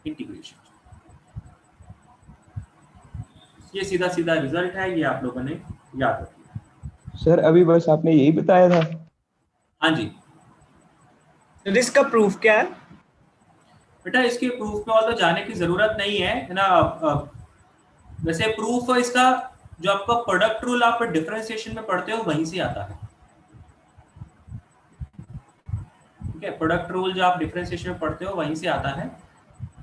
इंटीग्रेशन। ये सीधा सीधा रिजल्ट है, ये आप लोगों ने याद रखिए। सर अभी बस आपने यही बताया था? हाँ जी। तो इसका प्रूफ क्या है बेटा? इसके प्रूफ में और तो जाने की जरूरत नहीं है ना। वैसे प्रूफ इसका जो आपका प्रोडक्ट रूल आप डिफरेंशिएशन में पढ़ते हो वहीं से आता है, ठीक है। प्रोडक्ट रूल जो आप डिफरेंशिएशन में पढ़ते हो वहीं से आता है,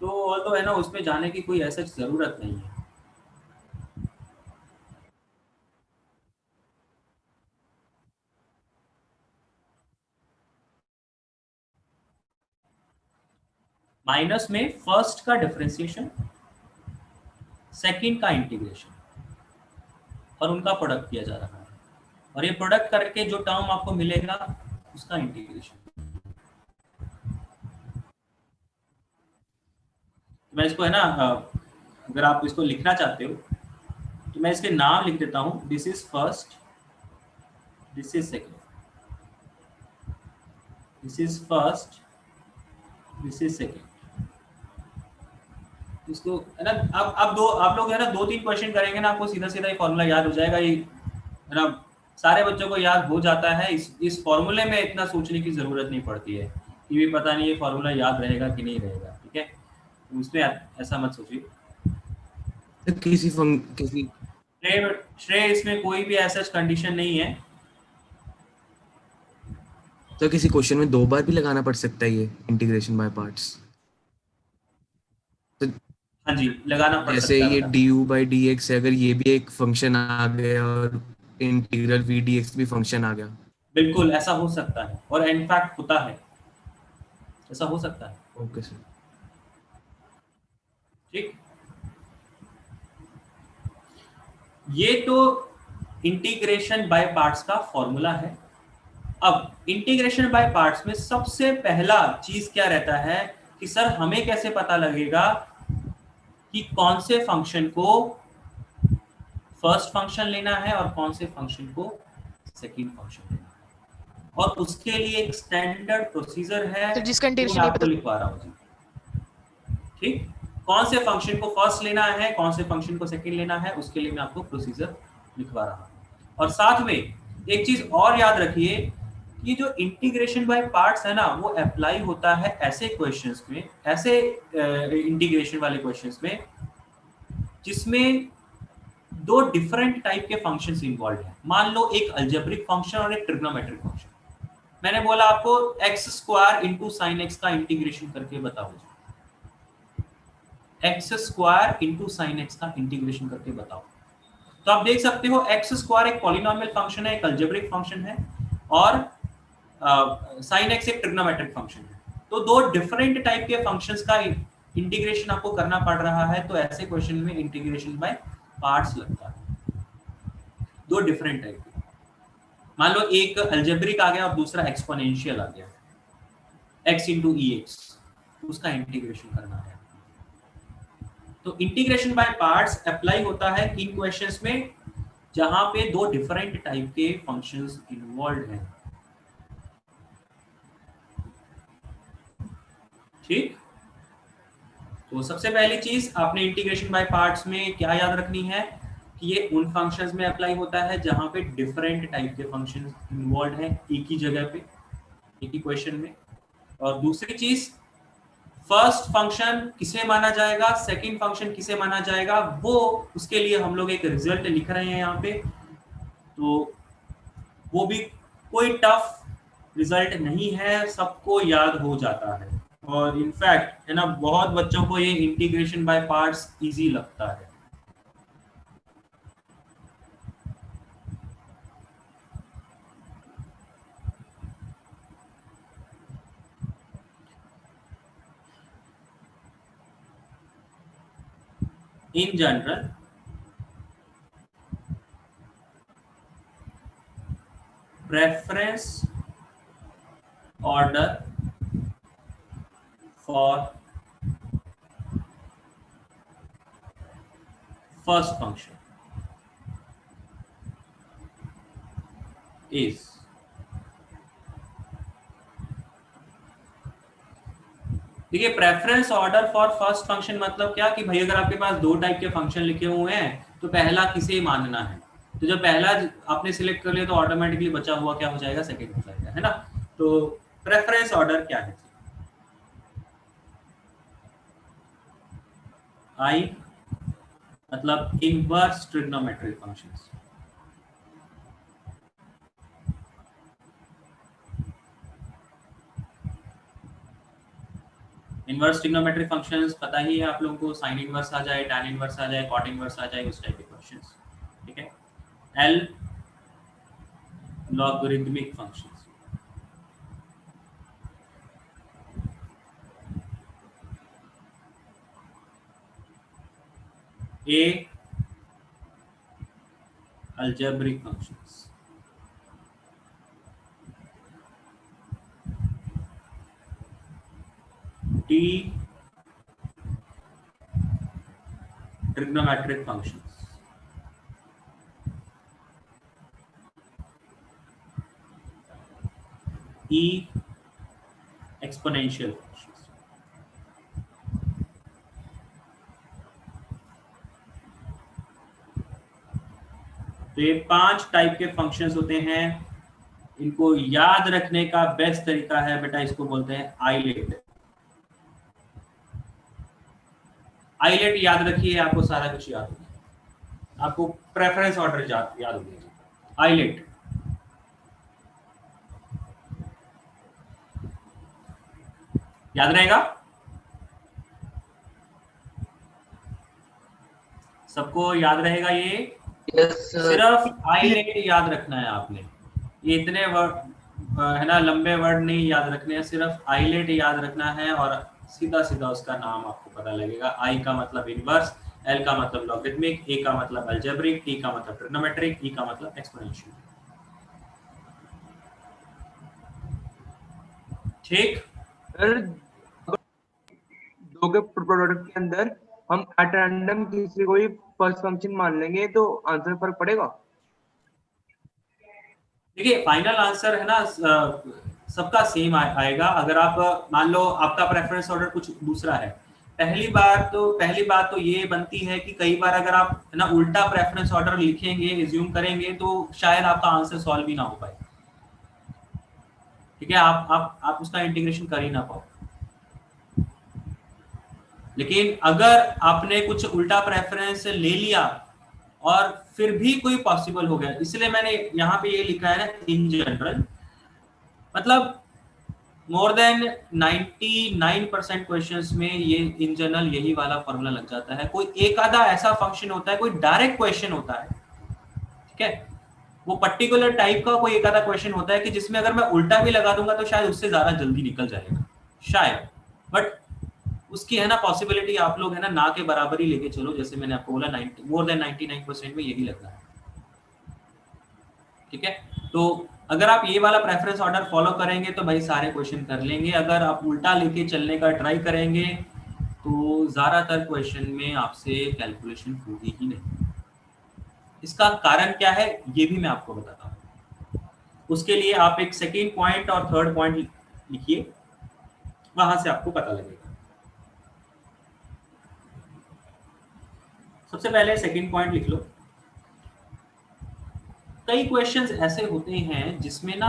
तो और तो है ना, उसमें जाने की कोई ऐसा जरूरत नहीं है। माइनस में फर्स्ट का डिफरेंशिएशन, सेकंड का इंटीग्रेशन और उनका प्रोडक्ट किया जा रहा है, और ये प्रोडक्ट करके जो टर्म आपको मिलेगा उसका इंटीग्रेशन। मैं इसको है ना, अगर आप इसको लिखना चाहते हो तो मैं इसके नाम लिख देता हूं, this is first, this is second, this is first, this is second. इसको है ना, अब आप लोग है ना 2-3 क्वेश्चन करेंगे ना, आपको सीधा सीधा ये फॉर्मूला याद हो जाएगा। ये है ना, सारे बच्चों को याद हो जाता है। इस फॉर्मूले में इतना सोचने की जरूरत नहीं पड़ती है कि भी पता नहीं ये फॉर्मूला याद रहेगा कि नहीं रहेगा, ठीक है। उसमें ऐसा मत सोचिए। तो किसी श्रेय इसमें कोई भी ऐसा कंडीशन नहीं है। तो किसी क्वेश्चन में 2 बार भी लगाना पड़ सकता है ये इंटीग्रेशन बाय पार्ट्स? तो हाँ जी, लगाना पड़ जैसे सकता है। ये du by dx है, अगर ये भी एक फंक्शन आ गया और इंटीग्रल v dx भी फंक्शन आ गया, बिल्कुल ऐसा हो सकता है, और इनफैक्ट होता है, ऐसा हो सकता है। ओके सर, ठीक। ये तो इंटीग्रेशन बाय पार्ट्स का फॉर्मूला है। अब इंटीग्रेशन बाय पार्ट्स में सबसे पहला चीज क्या रहता है कि सर हमें कैसे पता लगेगा कि कौन से फंक्शन को फर्स्ट फंक्शन लेना है और कौन से फंक्शन को सेकंड फंक्शन लेना है, और उसके लिए एक स्टैंडर्ड प्रोसीजर है, तो जिसका इंटीग्रेशन मैं आपको लिखवा रहा हूं जी, ठीक। कौन से फंक्शन को फर्स्ट लेना है, कौन से फंक्शन को सेकंड लेना है, उसके लिए मैं आपको प्रोसीजर लिखवा रहा हूं। और साथ में एक चीज और याद रखिए कि जो इंटीग्रेशन बाय पार्ट्स है ना, वो अप्लाई होता है ऐसे क्वेश्चंस में, ऐसे इंटीग्रेशन वाले क्वेश्चंस में जिसमें दो डिफरेंट टाइप के फंक्शंस इन्वॉल्व हैं। मान लो एक अलजेब्रिक फंक्शन और एक ट्रिग्नोमेट्रिक फंक्शन। मैंने बोला आपको x square into sine x का इंटीग्रेशन करके बताओ। X square into sine x का इंटीग्रेशन करके बताओ। तो आप देख सकते हो एक्स स्क्वायर एक पॉलिनोमियल फंक्शन है, एक अलजेब्रिक फंक्शन है, और साइन एक्स एक ट्रिग्नोमेट्रिक फंक्शन है। तो दो डिफरेंट टाइप के फंक्शंस का इंटीग्रेशन आपको करना पड़ रहा है, तो ऐसे क्वेश्चन में इंटीग्रेशन बाय पार्ट्स लगता है। दो डिफरेंट टाइप के, मान लो एक अलजेब्रिक आ गया और दूसरा एक्सपोनेंशियल आ गया, x इंटू ई एक्स, उसका इंटीग्रेशन करना है। तो इंटीग्रेशन बाय पार्ट्स अप्लाई होता है इन क्वेश्चंस में जहां पे दो डिफरेंट टाइप के फंक्शंस इन्वॉल्व हैं। ठीक, तो सबसे पहली चीज आपने इंटीग्रेशन बाय पार्ट्स में क्या याद रखनी है कि ये उन फंक्शंस में अप्लाई होता है जहां पे डिफरेंट टाइप के फंक्शंस इन्वॉल्व हैं एक ही जगह पे, एक ही क्वेश्चन में। और दूसरी चीज, फर्स्ट फंक्शन किसे माना जाएगा, सेकंड फंक्शन किसे माना जाएगा, वो उसके लिए हम लोग एक रिजल्ट लिख रहे हैं यहाँ पे। तो वो भी कोई टफ रिजल्ट नहीं है, सबको याद हो जाता है। और इनफैक्ट है ना, बहुत बच्चों को ये इंटीग्रेशन बाय पार्ट्स इजी लगता है। In general, preference order for first function is देखिए, preference order for first function मतलब क्या कि भाई अगर आपके पास दो टाइप के फंक्शन लिखे हुए हैं तो पहला किसे मानना है। तो जब पहला आपने सिलेक्ट कर लिया तो ऑटोमेटिकली बचा हुआ क्या हो जाएगा, सेकंड हो जाएगा, है ना। तो प्रेफरेंस ऑर्डर क्या है, आई मतलब inverse trigonometric functions. Inverse trigonometric functions पता ही है आप लोगों को, साइन इनवर्स आ जाए, टैन इनवर्स आ जाए, कॉट इनवर्स आ जाए, उस टाइप के क्वेश्चंस। ठीक है, L logarithmic functions, A algebraic functions, T trigonometric functions, E exponential functions. तो ये 5 टाइप के फंक्शंस होते हैं। इनको याद रखने का बेस्ट तरीका है बेटा, इसको बोलते हैं आईलेट। आईलेट याद रखिए, आपको सारा कुछ याद हो गया, आपको प्रेफरेंस ऑर्डर याद हो गया। आईलेट याद रहेगा सबको, याद रहेगा ये। सिर्फ आईलेट याद रखना है आपने, ये इतने वर्ड है ना, लंबे वर्ड नहीं याद रखने हैं, सिर्फ आईलेट याद रखना है और सीधा सीधा उसका नाम आपको पता लगेगा। आई का मतलब इनवर्स, एल का मतलब लॉगरिथमिक, ए का मतलब अलजेब्रिक, टी का मतलब ट्रिग्नोमेट्रिक, ई का मतलब एक्सपोनेंशियल। ठीक, सर दो के प्रोडक्ट के अंदर हम एट रैंडम किसी को भी फर्स्ट फंक्शन मान लेंगे तो आंसर फर्क पड़ेगा। देखिए फाइनल आंसर है ना सबका सेम आएगा। अगर आप मान लो आपका प्रेफरेंस ऑर्डर कुछ दूसरा है, पहली बात तो ये बनती है कि कई बार अगर आप है ना उल्टा प्रेफरेंस ऑर्डर लिखेंगे, एज्यूम करेंगे, तो शायद आपका आंसर सॉल्व ही ना हो पाए। ठीक है, आप उसका इंटीग्रेशन कर ही ना पाओ। लेकिन अगर आपने कुछ उल्टा प्रेफरेंस ले लिया और फिर भी कोई पॉसिबल हो गया, इसलिए मैंने यहाँ पे ये लिखा है ना इन जनरल, मतलब मोर देन 99% क्वेश्चंस में ये इन जनरल यही वाला फॉर्मूला लग जाता है। कोई एक आधा ऐसा फंक्शन होता है, कोई डायरेक्ट क्वेश्चन होता है, ठीक है, वो पर्टिकुलर टाइप का कोई एक आधा क्वेश्चन होता है कि जिसमें अगर मैं उल्टा भी लगा दूंगा तो शायद उससे ज्यादा जल्दी निकल जाएगा शायद, बट उसकी है ना पॉसिबिलिटी आप लोग है ना के बराबर ही लेके चलो, जैसे मैंने आपको बोला मोर देन 99% में यही लग रहा है, ठीक है। तो अगर आप ये वाला प्रेफरेंस ऑर्डर फॉलो करेंगे तो भाई सारे क्वेश्चन कर लेंगे, अगर आप उल्टा लेके चलने का ट्राई करेंगे तो ज्यादातर क्वेश्चन में आपसे कैलकुलेशन होगी ही नहीं। इसका कारण क्या है ये भी मैं आपको बताता हूँ। उसके लिए आप एक सेकेंड पॉइंट और थर्ड पॉइंट लिखिए, वहां से आपको पता लगेगा। सबसे पहले सेकेंड पॉइंट लिख लो। कई क्वेश्चंस ऐसे होते हैं जिसमें ना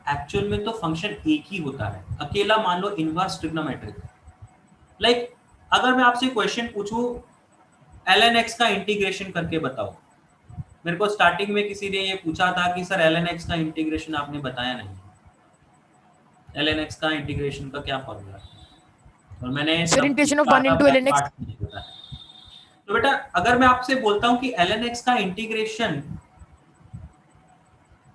एक्चुअल में तो फंक्शन एक ही होता है, अकेला मान लो इनवर्स ट्रिग्नोमेट्रिक। लाइक अगर मैं आपसे क्वेश्चन पूछूं ln x का इंटीग्रेशन करके बताओ, मेरे को स्टार्टिंग में किसी ने ये पूछा था कि सर ln x का इंटीग्रेशन आपने बताया नहीं, ln x का इंटीग्रेशन का क्या फॉर्मूला है, और मैंने sir integration of 1 into ln x। तो बेटा अगर मैं आपसे बोलता हूं कि ln x का इंटीग्रेशन,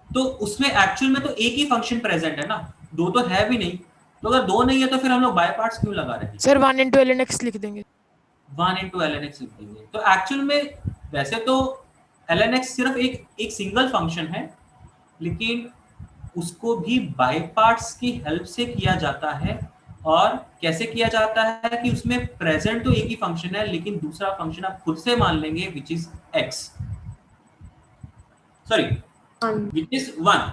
तो उसमें एक्चुअल में तो एक ही फंक्शन प्रेजेंट है ना, दो तो है भी नहीं, तो अगर दो नहीं है तो फिर हम लोग बाय पार्ट्स क्यों लगा रहे हैं? सर 1 into ln x लिख देंगे, 1 into ln x लिख देंगे। तो एक्चुअल में वैसे तो ln x सिर्फ एक सिंगल फंक्शन है, लेकिन उसको भी बाय पार्ट्स की हेल्प से किया जाता है। और कैसे किया जाता है कि उसमें प्रेजेंट तो एक ही फंक्शन है, लेकिन दूसरा फंक्शन आप खुद से मान लेंगे which is x, sorry which is 1,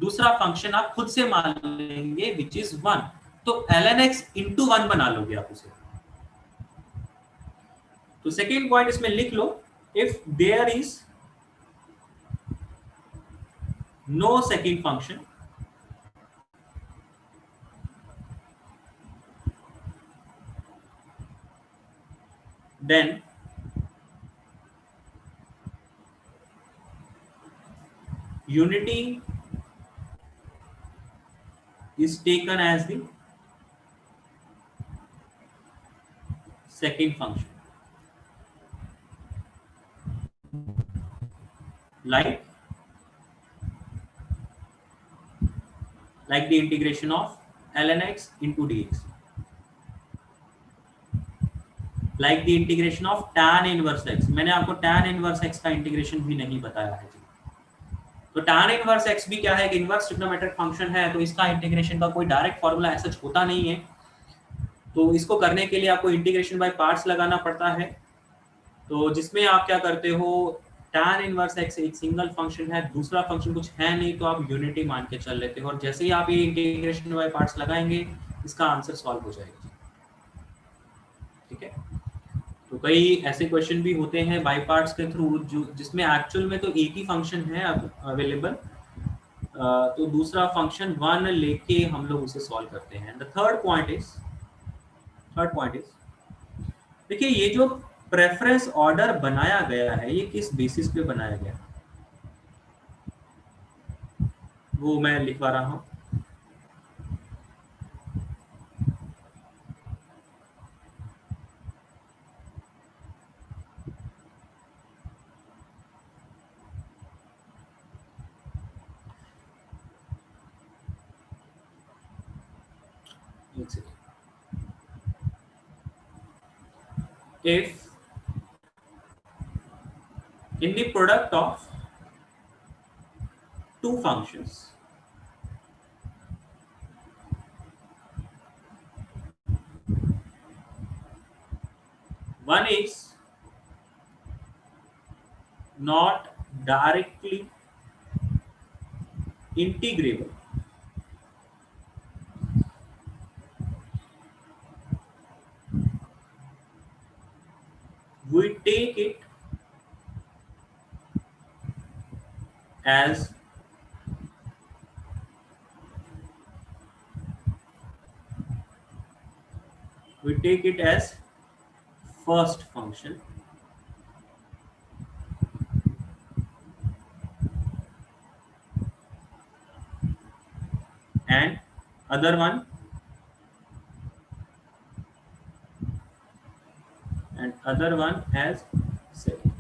दूसरा फंक्शन आप खुद से मान लेंगे विच इज 1, तो ln x into 1 बना लोगे आप उसे। तो सेकेंड पॉइंट इसमें लिख लो, if there is no second function then unity is taken as the second function, like the integration of ln x into dx, like the integration of tan inverse x। मैंने आपको tan inverse x का इंटीग्रेशन भी नहीं बताया है। तो tan इनवर्स x भी क्या है, कि इनवर्स ट्रिग्नोमेट्रिक फंक्शन है, तो इसका इंटीग्रेशन का कोई डायरेक्ट फॉर्मूला ऐसा होता नहीं है, तो इसको करने के लिए आपको इंटीग्रेशन बाय पार्ट्स लगाना पड़ता है। तो जिसमें आप क्या करते हो, tan इनवर्स x एक सिंगल फंक्शन है, दूसरा फंक्शन कुछ है नहीं, तो आप यूनिटी मान के चल लेते हो, और जैसे ही आप ये इंटीग्रेशन बाय पार्ट्स लगाएंगे इसका आंसर सॉल्व हो जाएगा, ठीक है। तो कई ऐसे क्वेश्चन भी होते हैं बाय पार्ट्स के थ्रू जो जिसमें एक्चुअल में तो एक ही फंक्शन है अवेलेबल, तो दूसरा फंक्शन 1 लेके हम लोग उसे सॉल्व करते हैं। द थर्ड पॉइंट इज देखिए, ये जो प्रेफरेंस ऑर्डर बनाया गया है ये किस बेसिस पे बनाया गया वो मैं लिखवा रहा हूं। If in the product of two functions one is not directly integrable, we take it as first function other one and other one as second.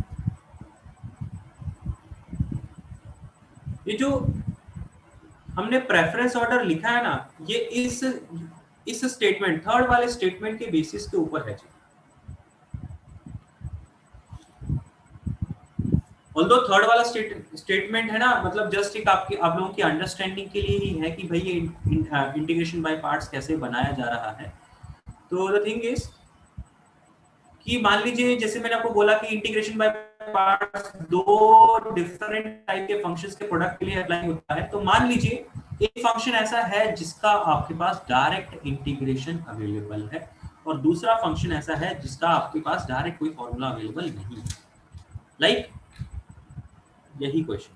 ये जो हमने प्रेफरेंस ऑर्डर लिखा है ना, ये इस स्टेटमेंट, थर्ड वाले स्टेटमेंट के बेसिस के ऊपर है जी। ऑल्दो थर्ड वाला स्टेटमेंट है ना, मतलब जस्ट एक आप लोगों की अंडरस्टैंडिंग के लिए ही है कि भाई ये इंटीग्रेशन बाय पार्ट्स कैसे बनाया जा रहा है। तो द थिंग इज कि मान लीजिए जैसे मैंने आपको बोला कि इंटीग्रेशन बाय पार्ट्स दो डिफरेंट टाइप के फंक्शंस के प्रोडक्ट के लिए अप्लाई होता है। तो मान लीजिए एक फंक्शन ऐसा है जिसका आपके पास डायरेक्ट इंटीग्रेशन अवेलेबल है और दूसरा फंक्शन ऐसा है जिसका आपके पास डायरेक्ट कोई फॉर्मूला अवेलेबल नहीं है। लाइक यही क्वेश्चन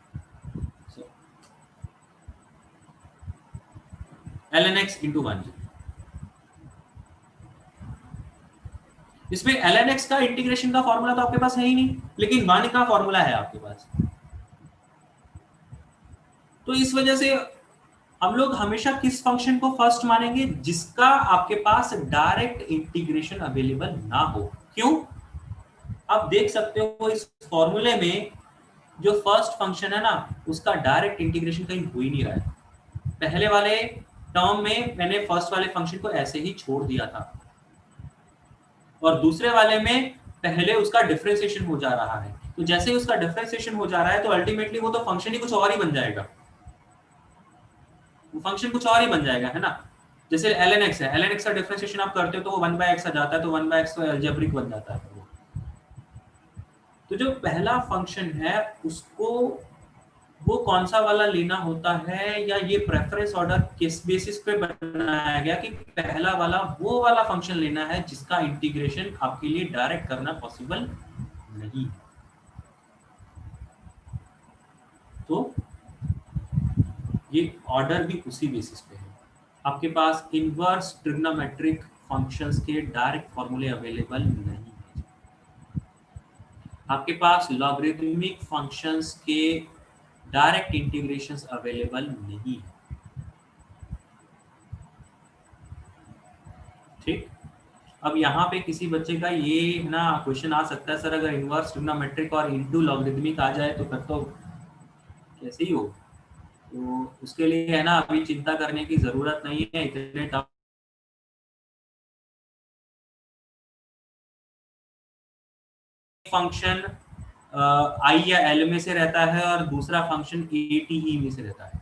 ln x into 1। इसमें ln x का इंटीग्रेशन का फॉर्मूला तो आपके पास है ही नहीं, लेकिन 1 का फॉर्मूला है आपके पास। तो इस वजह से हम लोग हमेशा किस फंक्शन को फर्स्ट मानेंगे? जिसका आपके पास डायरेक्ट इंटीग्रेशन अवेलेबल ना हो। क्यों? आप देख सकते हो इस फॉर्मूले में जो फर्स्ट फंक्शन है ना, उसका डायरेक्ट इंटीग्रेशन कहीं हो ही नहीं रहा है। पहले वाले टर्म में मैंने फर्स्ट वाले फंक्शन को ऐसे ही छोड़ दिया था और दूसरे वाले में पहले उसका डिफरेंशिएशन हो जा रहा है। तो जैसे ही उसका डिफरेंशिएशन हो जा रहा है तो अल्टीमेटली वो तो फंक्शन ही कुछ और ही बन जाएगा, वो फंक्शन कुछ और ही बन जाएगा, है ना। जैसे ln x है, ln x का डिफरेंशिएशन आप करते हो तो वो 1/x आ जाता है, तो 1/x तो अलजेब्रिक बन जाता है। तो जो पहला फंक्शन है उसको वो कौन सा वाला लेना होता है, या ये प्रेफरेंस ऑर्डर किस बेसिस पे बनाया गया कि पहला वाला वो वाला फंक्शन लेना है जिसका इंटीग्रेशन आपके लिए डायरेक्ट करना पॉसिबल नहीं। तो ये ऑर्डर भी उसी बेसिस पे है। आपके पास इनवर्स ट्रिग्नोमेट्रिक फंक्शंस के डायरेक्ट फॉर्मूले अवेलेबल नहीं है। आपके पास लॉगरिथमिक फंक्शंस के डायरेक्ट इंटीग्रेशंस अवेलेबल नहीं है। ठीक, अब यहाँ पे किसी बच्चे का ये ना क्वेश्चन आ सकता है, सर अगर इनवर्स ट्रिग्नोमेट्रिक और इनटू लॉगरिथमिक आ जाए तो फिर तो कैसे ही हो। तो उसके लिए है ना अभी चिंता करने की जरूरत नहीं है। इतने टफ फंक्शन आई या एल में से रहता है और दूसरा फंक्शन ए टी ई में से रहता है,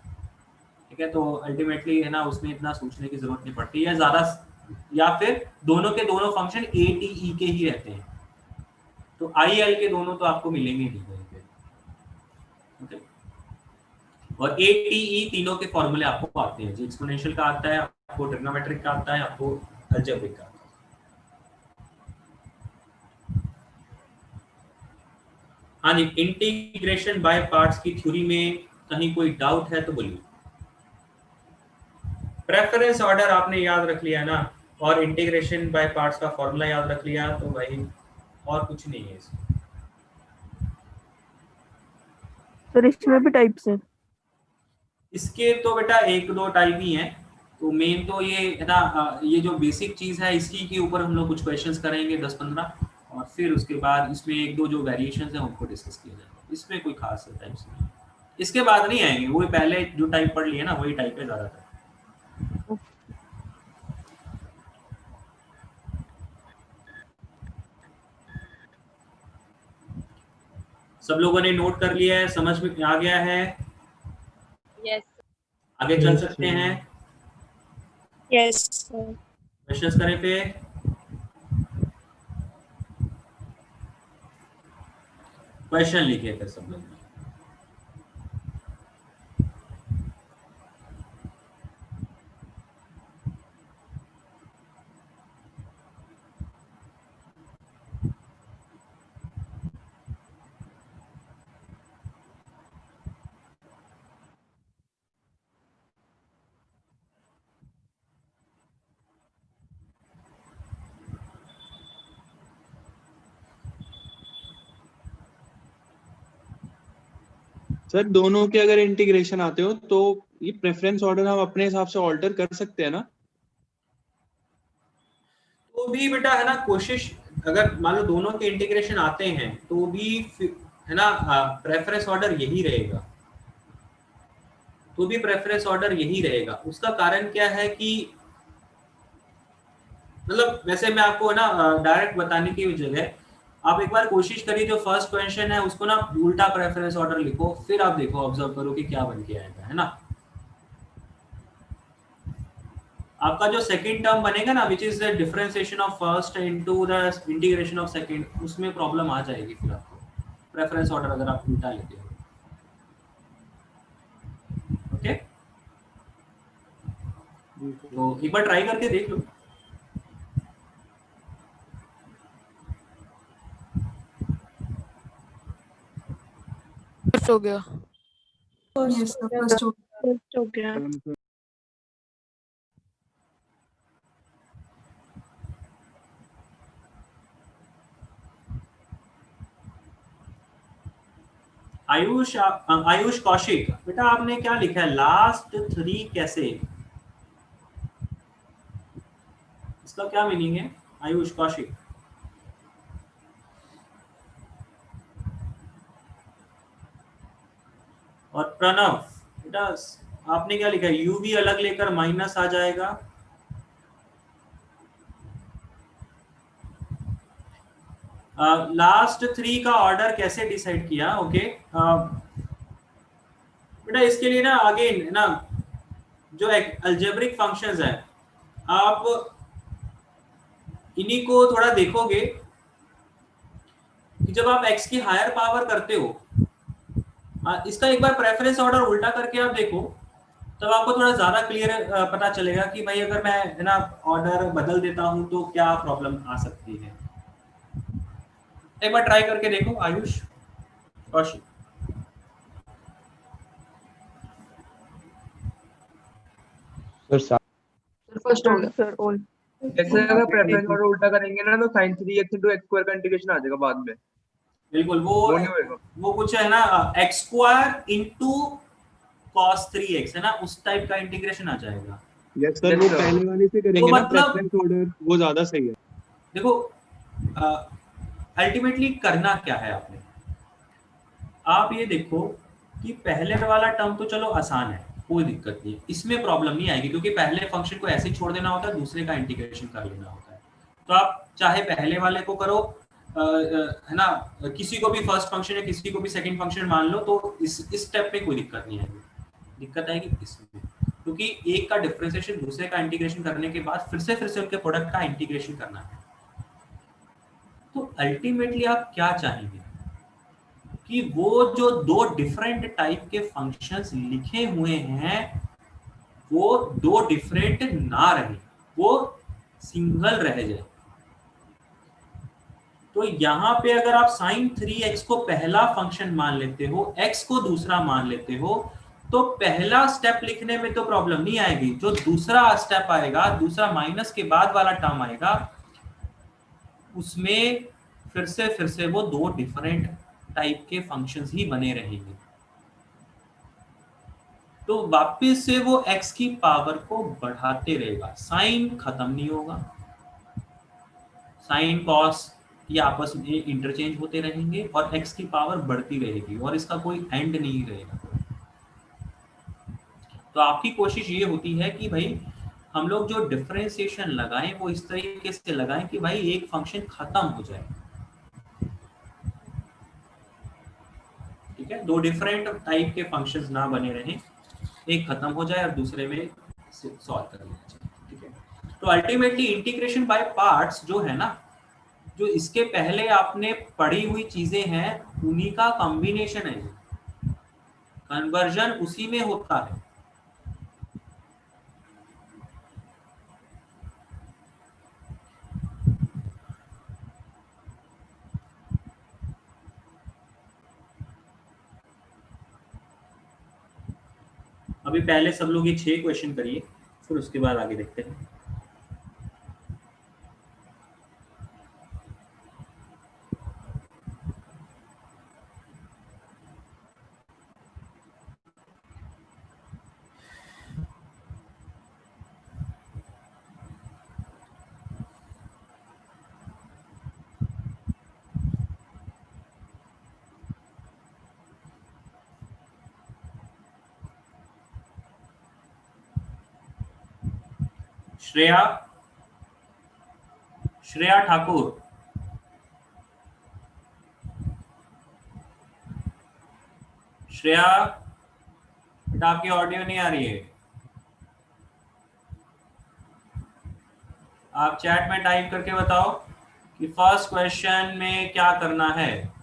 ठीक है। तो अल्टीमेटली है ना उसमें इतना सोचने की जरूरत नहीं पड़ती है ज्यादा, या फिर दोनों के दोनों फंक्शन ए टी ई के ही रहते हैं। तो आई एल के दोनों तो आपको मिलेंगे नहीं कहीं पे, ओके। और ए टी ई तीनों के फॉर्मूले आपको आते हैं, जो एक्सपोनेंशियल का आता है आपको, ट्रिग्नोमेट्रिक का आता है आपको, अलजेब्रिक का। हाँ जी, इंटीग्रेशन बाय पार्ट्स की थ्योरी में कहीं कोई डाउट है तो बोलिए। प्रेफरेंस ऑर्डर आपने याद रख लिया ना, और इंटीग्रेशन बाय पार्ट्स का फॉर्मूला याद रख लिया, तो भाई और कुछ नहीं है इसमें। सर इसमें भी टाइप्स है? इसके तो बेटा एक दो टाइप ही हैं। तो मेन तो ये है ना, ये जो बेसिक चीज है इसी के ऊपर हम लोग कुछ क्वेश्चंस करेंगे 10-15, और फिर उसके बाद इसमें एक दो जो वेरिएशंस हैं उनको डिस्कस किया जाएगा। इसमें कोई खास टाइप्स नहीं, इसके बाद नहीं आएंगे। वही पहले जो टाइप पढ़ लिए ना वही टाइप है ज्यादातर। सब लोगों ने नोट कर लिया है, समझ में आ गया है? यस। आगे चल सकते हैं? यस। क्वेश्चंस करें पे? क्वेश्चन लिखे थे सब लोग। सर दोनों के अगर इंटीग्रेशन आते हो तो ये प्रेफरेंस ऑर्डर हम अपने हिसाब से ऑल्टर कर सकते हैं ना? तो भी बेटा है ना, कोशिश अगर मान लो दोनों के इंटीग्रेशन आते हैं तो भी है ना प्रेफरेंस ऑर्डर यही रहेगा, तो भी प्रेफरेंस ऑर्डर यही रहेगा। उसका कारण क्या है कि मतलब वैसे मैं आपको ना डायरेक्ट बताने की जगह आप एक बार कोशिश करिए, जो फर्स्ट क्वेश्चन है उसको ना उल्टा प्रेफरेंस ऑर्डर लिखो, फिर आप देखो ऑब्जर्व करो कि क्या बन के आएगा, है ना। आपका जो सेकंड टर्म बनेगा ना, which is the differentiation of first into the integration of second, उसमें प्रॉब्लम आ जाएगी फिर आपको, प्रेफरेंस ऑर्डर अगर आप उल्टा लेते हो। ओके, तो एक बार ट्राई करके देख लो। फर्स्ट हो गया। फर्स्ट हो गया। आयुष कौशिक, बेटा आपने क्या लिखा है, लास्ट 3 कैसे, इसका क्या मीनिंग है आयुष कौशिक? और प्रणव, बेटा आपने क्या लिखा है, यू भी अलग लेकर माइनस आ जाएगा। लास्ट 3 का ऑर्डर कैसे डिसाइड किया? ओके बेटा इसके लिए ना अगेन ना जो अलजेब्रिक फंक्शंस है, आप इन्हीं को थोड़ा देखोगे कि जब आप x की हायर पावर करते हो, इसका एक बार प्रेफरेंस ऑर्डर उल्टा करके आप देखो, तब आपको थोड़ा ज्यादा क्लियर पता चलेगा कि भाई अगर मैं है ना ऑर्डर बदल देता हूं तो क्या प्रॉब्लम आ सकती है। एक बार ट्राई करके देखो आयुष कौशिक। सर फर्स्ट हो गया सर ऑल। जैसे अगर प्रेफरेंस ऑर्डर उल्टा करेंगे ना तो sin 3x into x square का इंटीग्रेशन आ जाएगा बाद में। बिल्कुल, वो कुछ है ना x square into cos 3x है ना, उस टाइप का इंटीग्रेशन आ जाएगा। यस सर, वो पहले वाले से करेंगे ना प्रेफरेंस ऑर्डर, वो ज्यादा सही है। देखो अल्टीमेटली करना क्या है आपने, आप ये देखो कि पहले वाला टर्म तो चलो आसान है, कोई दिक्कत नहीं, इसमें प्रॉब्लम नहीं आएगी क्योंकि पहले फंक्शन को ऐसे छोड़ देना होता है, दूसरे का इंटीग्रेशन कर लेना होता है। तो आप चाहे पहले वाले को करो है ना, किसी को भी फर्स्ट फंक्शन या किसी को भी सेकंड फंक्शन मान लो, तो इस स्टेप में कोई दिक्कत नहीं आएगी। दिक्कत आएगी इसमें, क्योंकि एक का डिफरेंशिएशन दूसरे का इंटीग्रेशन करने के बाद फिर से उनके प्रोडक्ट का इंटीग्रेशन करना है। तो अल्टीमेटली आप क्या चाहेंगे कि वो जो दो डिफरेंट टाइप के फंक्शंस लिखे हुए हैं वो दो डिफरेंट ना रहे, वो सिंगल रह जाए। तो यहां पे अगर आप sin 3x को पहला फंक्शन मान लेते हो, x को दूसरा मान लेते हो, तो पहला स्टेप लिखने में तो प्रॉब्लम नहीं आएगी। जो दूसरा स्टेप आएगा, दूसरा माइनस के बाद वाला टर्म आएगा, उसमें फिर से वो दो डिफरेंट टाइप के फंक्शंस ही बने रहेंगे। तो वापस से वो x की पावर को बढ़ाते रहेगा, साइन खत्म नहीं होगा, साइन कॉस ये आपस में इंटरचेंज होते रहेंगे और x की पावर बढ़ती रहेगी और इसका कोई एंड नहीं रहेगा। तो आपकी कोशिश ये होती है कि भाई हम लोग जो डिफरेंशिएशन लगाएं वो इस तरीके से लगाएं कि भाई एक फंक्शन खत्म हो जाए, ठीक है, दो डिफरेंट टाइप के फंक्शंस ना बने रहें, एक खत्म हो जाए और दूसरे में सॉल्व कर लिया जाए, ठीक है। तो अल्टीमेटली इंटीग्रेशन बाय पार्ट्स जो है ना, जो इसके पहले आपने पढ़ी हुई चीजें हैं उन्हीं का कॉम्बिनेशन है, कन्वर्जन उसी में होता है। अभी पहले सब लोग ये 6 क्वेश्चन करिए, फिर उसके बाद आगे देखते हैं। श्रेया ठाकुर, श्रेया बेटा आपकी ऑडियो नहीं आ रही है। आप चैट में टाइप करके बताओ कि फर्स्ट क्वेश्चन में क्या करना है।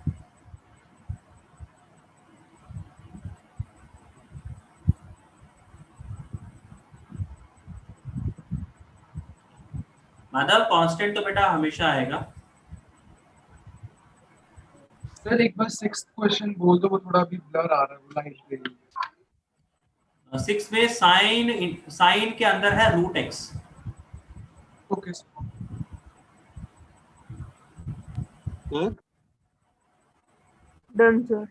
माधव कांस्टेंट तो बेटा हमेशा आएगा। सर एक बार 6th क्वेश्चन बोल दो, वो थोड़ा अभी ब्लर आ रहा है लाइट के लिए। 6 में साइन के अंदर है root x. Okay sir. Done sir.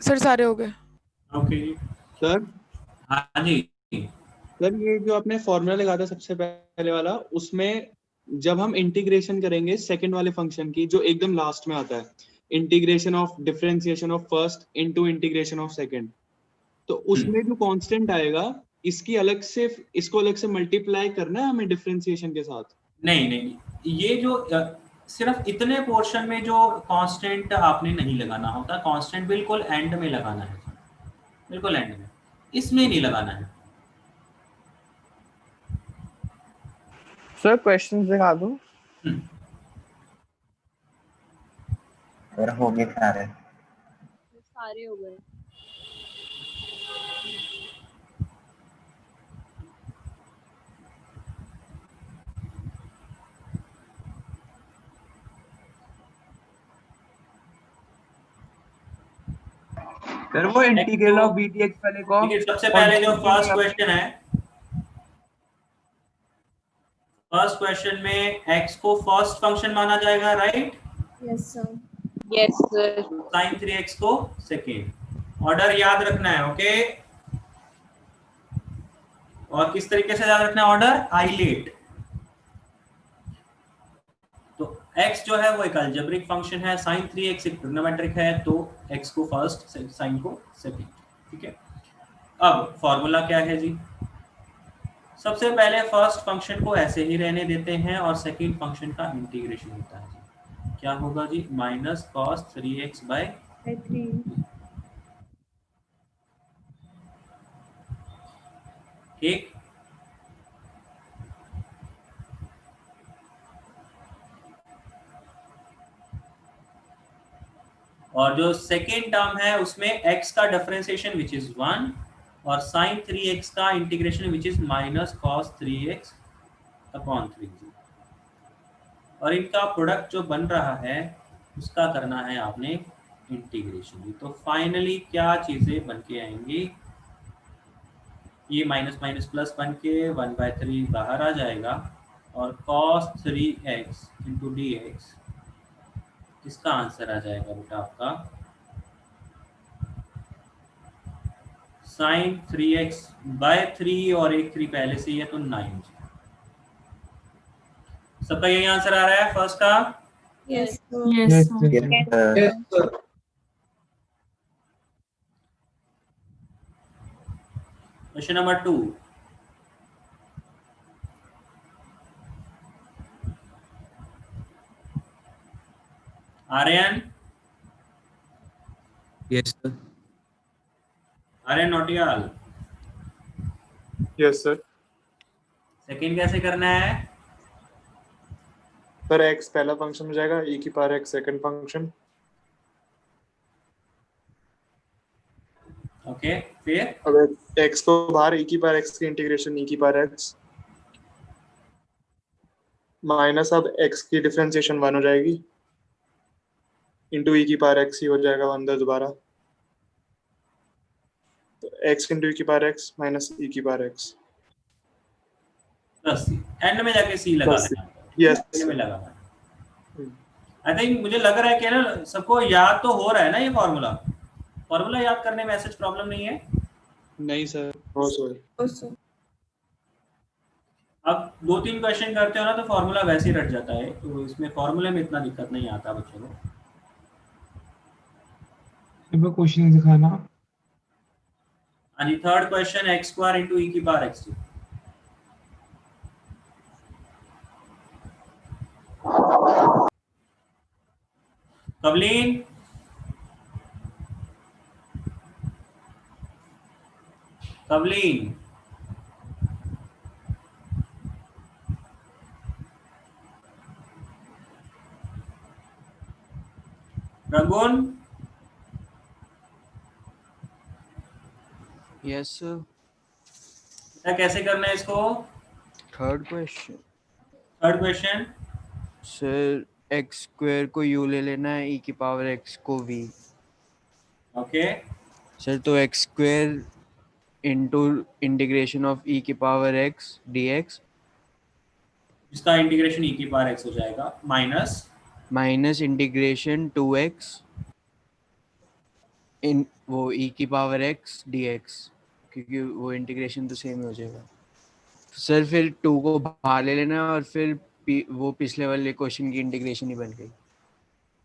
Sir सारे हो गए। ओके जी सर। हाँ जी सर ये जो आपने फॉर्मूला लगा था सबसे पहले वाला, उसमें जब हम इंटीग्रेशन करेंगे सेकंड वाले फंक्शन की, जो एकदम लास्ट में आता है, integration of differentiation of first into integration of second, तो उसमें जो कांस्टेंट आएगा इसकी अलग से, इसको अलग से मल्टीप्लाई करना है हमें डिफरेंशिएशन के साथ? नहीं, ये जो सिर्फ इतने पोर्शन में जो कांस्टेंट आपने नहीं लगाना होता, कांस्टेंट बिल्कुल एंड में लगाना है, बिल्कुल एंड में, इसमें नहीं लगाना है। सर क्वेश्चंस दिखा दो। सर हो गए सारे। सारे हो गए। सर वो इंटीग्रल ऑफ v dx पहले को, सबसे पहले जो फर्स्ट क्वेश्चन है, फर्स्ट क्वेश्चन में x को फर्स्ट फंक्शन माना जाएगा, right? Yes sir. Yes sir. sin 3x को सेकेंड। ऑर्डर याद रखना है, ओके? और किस तरीके से याद रखना है ऑर्डर? आइलेट। तो x जो है वो एक अलजेब्रिक फंक्शन है, sin 3x एक ट्रिग्नोमेट्रिक है, तो x को फर्स्ट, sin को सेकेंड, ठीक है? अब फॉर्मूला क्या है जी? सबसे पहले फर्स्ट फंक्शन को ऐसे ही रहने देते हैं और सेकंड फंक्शन का इंटीग्रेशन होता है जी। क्या होगा जी? Minus cos 3x bye 3। ठीक। और जो सेकेंड टर्म है उसमें x का डिफरेंशिएशन विच इज 1 और sin 3x का integration which is minus cos 3x upon 3। और इनका प्रोडक्ट जो बन रहा है उसका करना है आपने इंटीग्रेशन। तो फाइनली क्या चीजें बन के आएंगी? ये माइनस माइनस प्लस बन के 1/3 बाहर आ जाएगा और cos 3x into d x, इसका आंसर आ जाएगा बेटा आपका sin 3x बाय 3 और एक 3 पहले से ही है तो 9। सबका यही आंसर आ रहा है फर्स्ट का? Yes sir. Question number 2। Aryan? Yes sir. Aryan Nautiyal? Yes sir. Second कैसे करना है? सर x पहला फंक्शन हो जाएगा, e की power x second function. Okay, फिर अब x को बाहर, e की पावर x की इंटीग्रेशन e की पावर x माइनस, अब x की डिफरेंशिएशन 1 हो जाएगी इंटू e की पावर x ही हो जाएगा 1 दोबारा, तो x इंटू e की पावर x माइनस e की power x plus c, end में जाके सी लगा देना। यस एंड में लगाना। आई थिंक मुझे लग रहा है कि ना सबको याद तो हो रहा है ना ये फॉर्मूला याद करने में ऐसा प्रॉब्लम नहीं है? नहीं सर। हो सर। अब 2-3 क्वेश्चन करते हो ना तो फॉर्मूला वैसे ही रट जाता है, तो इसमें फॉर्मूले में इतना दिक्कत नहीं आता बच्चों को। क्वेश्चन दिखाना। हाँ जी, third question x square into e की पावर एक्स जी। Kavleen, Kavleen, Rangoon, yes sir. बेटा कैसे करना है इसको? Third question third question sir, x square को यू ले लेना है, ई की पावर एक्स को वी। ओके सर तो x square into integration of e की पावर एक्स डी एक्स इसका इंटीग्रेशन ई की पावर एक्स हो जाएगा माइनस इंटीग्रेशन 2x इन वो ई की पावर एक्स डी एक्स, क्योंकि वो इंटीग्रेशन तो सेम ही हो जाएगा। सर फिर 2 को बाहर ले लेना है और फिर वो पिछले वाले क्वेश्चन की इंटीग्रेशन ही बन गई।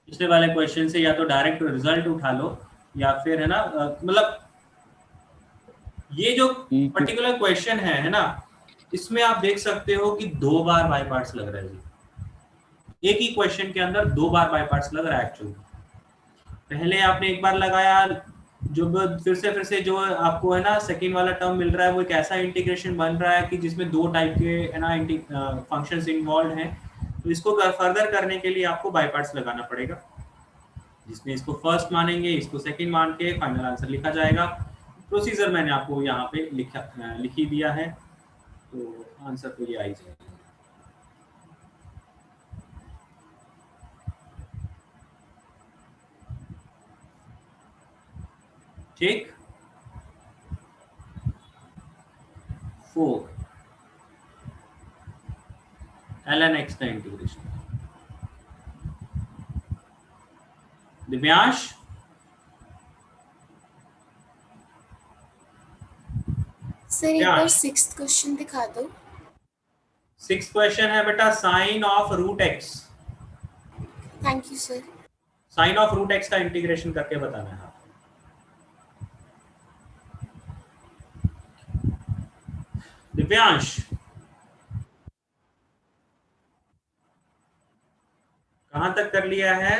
पिछले वाले क्वेश्चन से या तो डायरेक्ट रिजल्ट उठा लो या फिर है ना मतलब ये जो पर्टिकुलर क्वेश्चन है ना, इसमें आप देख सकते हो कि 2 बार बाय पार्ट्स लग रहा है जी। एक ही क्वेश्चन के अंदर 2 बार बाय पार्ट्स लग रहा है एक्चुअली। पहले आपने एक बार लगाया, जो फिर से जो आपको है ना सेकंड वाला टर्म मिल रहा है, वो एक ऐसा इंटीग्रेशन बन रहा है कि जिसमें 2 टाइप के है ना फंक्शंस इन्वॉल्व हैं। तो इसको फर्दर करने के लिए आपको बाय पार्ट्स लगाना पड़ेगा, जिसमें इसको फर्स्ट मानेंगे, इसको सेकंड मान के फाइनल आंसर लिखा जाएगा। प्रोसीजर मैंने आपको यहाँ पे लिख ही दिया है, तो आंसर तो ये आ ही जाएगा। ठीक, 4 ln x का इंटीग्रेशन। दिव्यांश, सर एक बार 6th क्वेश्चन दिखा दो। 6th क्वेश्चन है बेटा sine of root x. Thank you sir. Sine of root x का इंटीग्रेशन करके बताना है। दिव्यांश, कहां तक कर लिया है?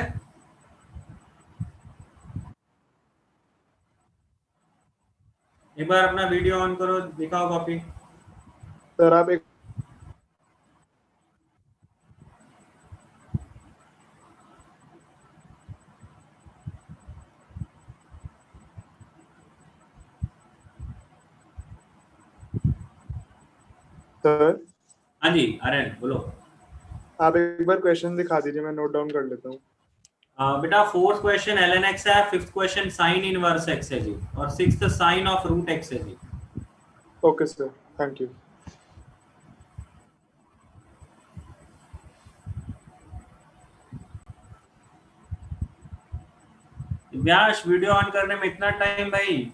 एक बार अपना वीडियो ऑन करो, दिखाओ कॉपी। सर आप एक सर। हाँ जी आर्यन बोलो। आप एक बार क्वेश्चन दिखा दीजिए, मैं नोट डाउन कर लेता हूँ। बेटा 4th क्वेश्चन ln x है, 5th question sign inverse x है जी, और 6th sign of root x है जी। Okay sir, thank you. Divyansh video on करने में इतना टाइम भाई?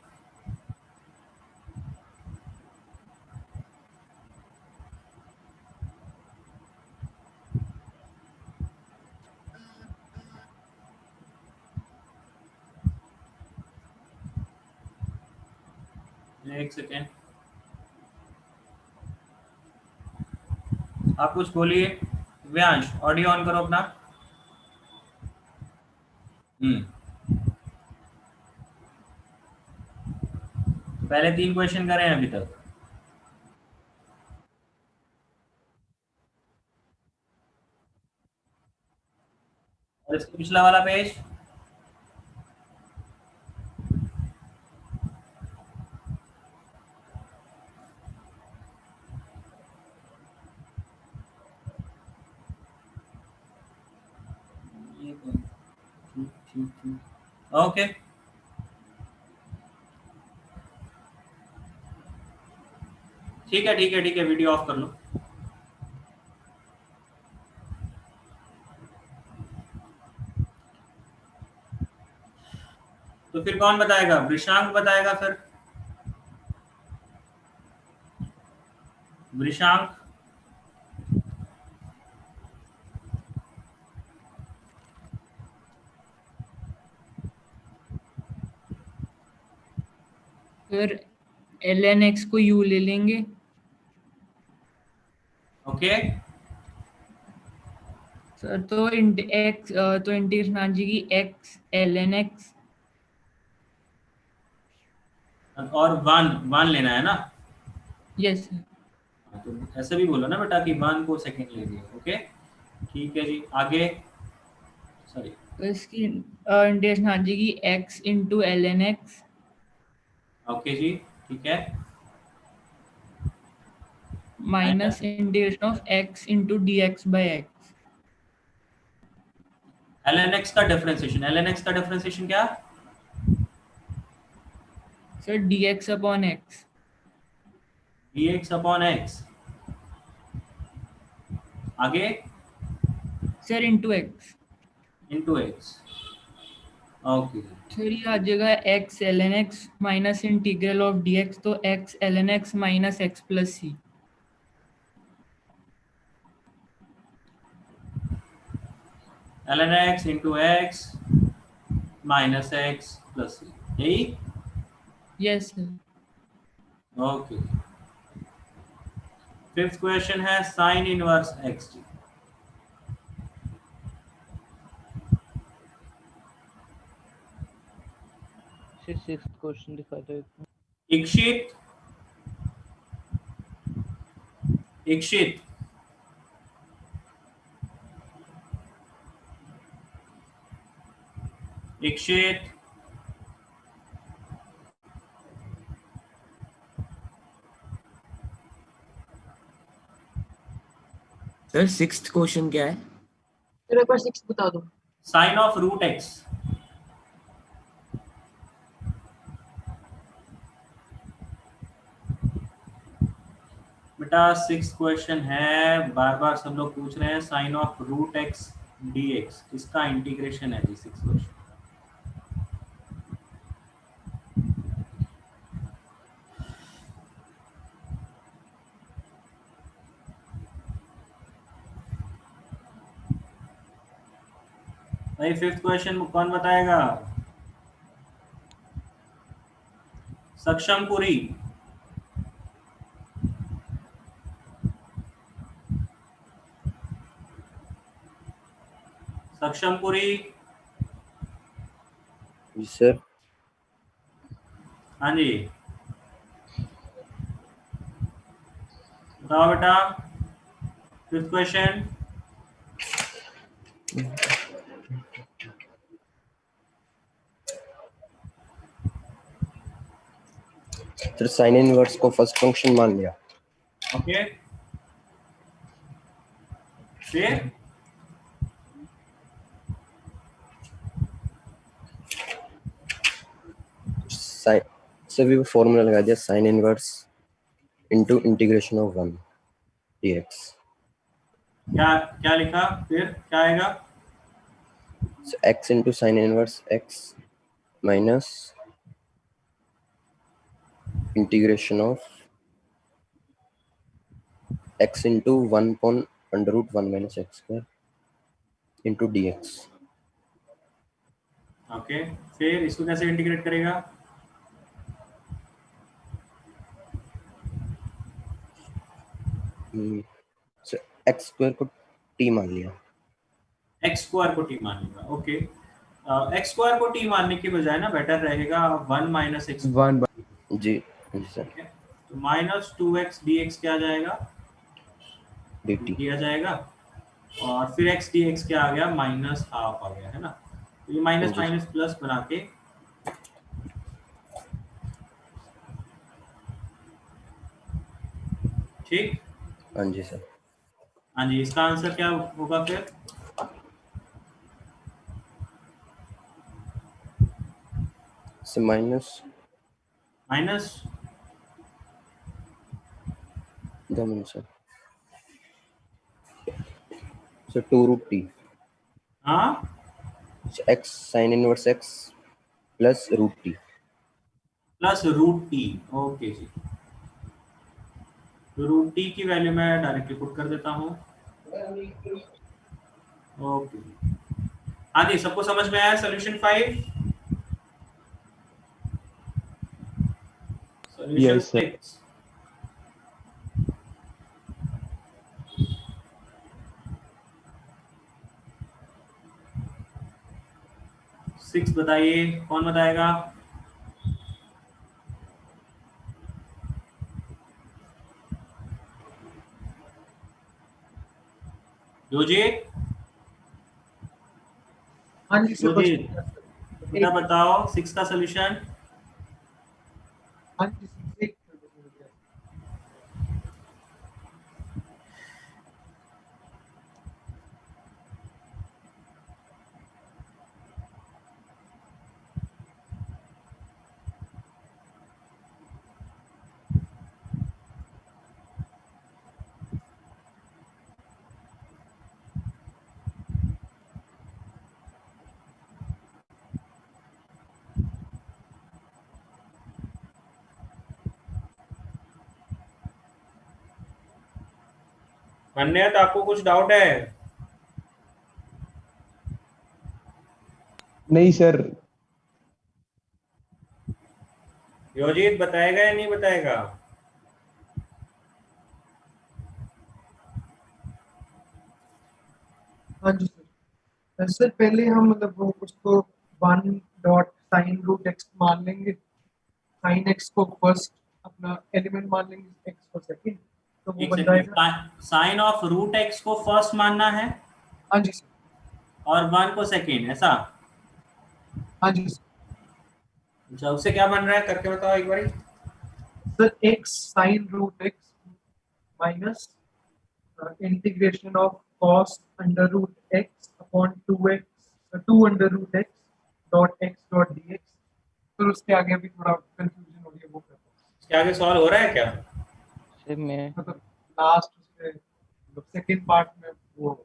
एक सेकेंड, आप कुछ बोलिए। दिव्यांश ऑडियो ऑन करो अपना। पहले 3 क्वेश्चन करे हैं अभी तक। और इसका पिछला वाला पेज ओके। ठीक है ठीक है ठीक है, वीडियो ऑफ कर लो। तो फिर कौन बताएगा? वृषांक बताएगा फिर। वृषांक, सर ln x को u ले लेंगे। ओके सर तो इंटीग्रेशन आ जाएगी x ln x और वन लेना है ना। यस तो ऐसे भी बोलो ना बेटा कि वन को सेकंड ले लिया। ओके ठीक है जी, आगे सॉरी तो इसकी इंटीग्रेशन आ जाएगी x into ln x। Okay जी ठीक है, minus integration of x into dx by x। ln x का डिफरेंशिएशन क्या? Sir dx upon x। dx upon x, आगे sir into x। Okay sir ये आ जाएगा x ln x minus integral of dx, तो x ln x minus x plus c। ln x into x minus x plus c, यही? Yes sir. Okay, fifth question है sign inverse x। Sixth question दिखा दो। इक्षित सर सिक्स्थ क्वेश्चन क्या है? फिर एक बार सिक्स्थ बता दो। Sine of root x। बेटा सिक्स्थ क्वेश्चन है, बार बार सब लोग पूछ रहे हैं, sine of root x dx इसका इंटीग्रेशन है जी। सिक्स्थ क्वेश्चन भाई, फिफ्थ क्वेश्चन कौन बताएगा? सक्षमपुरी। जी सर। हाँ जी बताओ बेटा, fifth question. Sir sine inverse को फर्स्ट फंक्शन मान लिया। ओके फिर सभी को फॉर्मूला लगा दिया, sine inverse into integration of 1 dx। क्या लिखा? फिर क्या आएगा? x into sine inverse x minus integration of x into 1 upon under root 1 minus x square into dx। Okay फिर इसको कैसे इंटीग्रेट करेगा? एक्स स्क्वायर को t मान लिया। एक्स स्क्वायर को t मान लिया। ओके, एक्स स्क्वायर को t मानने के बजाय ना बेटर रहेगा 1 माइनस एक्स। जी सर। तो माइनस 2x dx क्या आ जाएगा? dt दिया जाएगा, और फिर x dx क्या आ गया? माइनस हाफ आ गया है ना। तो ये माइनस माइनस प्लस बना के ठीक। हाँ जी सर। हाँ जी, इसका आंसर क्या होगा फिर? Minus sir 2 root t। हाँ x sine inverse x plus root t। Okay जी, तो रूट t की वैल्यू मैं डायरेक्टली पुट कर देता हूँ। ओके हाँ जी, सबको समझ में आया? Solution 5 solution Yes, sir. 6। Six बताइए, कौन बताएगा? योजित, हाँ जी सर, योजित बेटा बताओ 6 का सॉल्यूशन। हाँ जी सर, मन्नत, आपको कुछ डाउट है? नहीं सर। योजित बताएगा या नहीं बताएगा? हाँ जी सर। सर पहले हम मतलब वो उसको 1 डॉट साइन रूट एक्स मान लेंगे, साइन एक्स को फर्स्ट अपना एलिमेंट मान लेंगे, एक्स को सेकंड, तो वो बन जाएगा। साइन ऑफ रूट एक्स को फर्स्ट मानना है हाँ जी सर। और 1 को सेकंड, ऐसा? हाँ जी सर। अच्छा, उससे क्या बन रहा है करके बताओ एक बारी। Sir x sine root x minus integration of cos under root x upon 2 under root x dot x dot d x. फिर उसके आगे भी थोड़ा कंफ्यूजन हो रही है, वो करते हैं। इसके आगे सॉल्व हो रहा है क्या? सर मैं मतलब लास्ट उसके सेकंड पार्ट में वो होगा।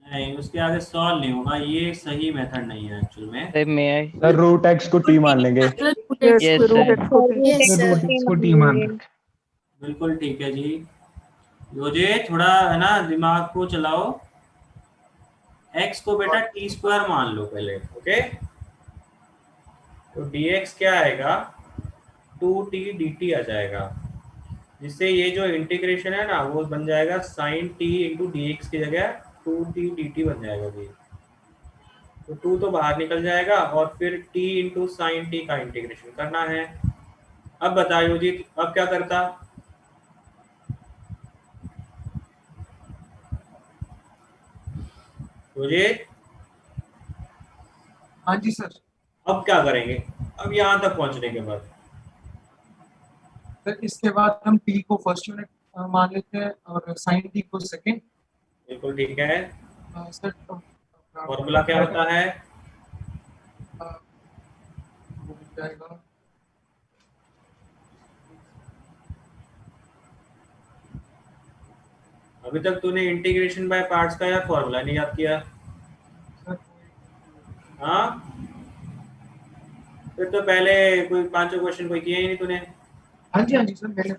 नहीं, उसके आगे सॉल्व नहीं होगा, ये सही मेथड नहीं है एक्चुअल में। सर मैं सर रूट एक्स को टी मान लेंगे। यस सर, रूट एक्स को टी मान लेंगे। बिल्कुल ठीक है जी। योजे थोड़ा है ना दिमाग को चलाओ। x को बेटा टी स्क्वायर मान लो पहले, ओके? तो dx क्या आएगा? 2t dt आ जाएगा, जिससे ये जो इंटीग्रेशन है ना वो बन जाएगा sin t into d x की जगह 2t dt बन जाएगा जी। तो 2 तो बाहर निकल जाएगा और फिर t इंटू साइन टी का इंटीग्रेशन करना है। अब बताओ जी, अब क्या करता? मुझे हाँ जी सर। अब क्या करेंगे अब यहाँ तक पहुँचने के बाद? सर इसके बाद हम t को फर्स्ट यूनिट मान लेते हैं और साइन t को सेकंड। बिल्कुल ठीक है। सर फॉर्मूला क्या होता है? वो बन जाएगा अभी तक तूने इंटीग्रेशन बाय पार्ट्स का या फॉर्मूला नहीं याद किया? हाँ, फिर तो पहले कोई पांचों क्वेश्चन कोई किया ही नहीं तूने। हाँ जी सर, मैंने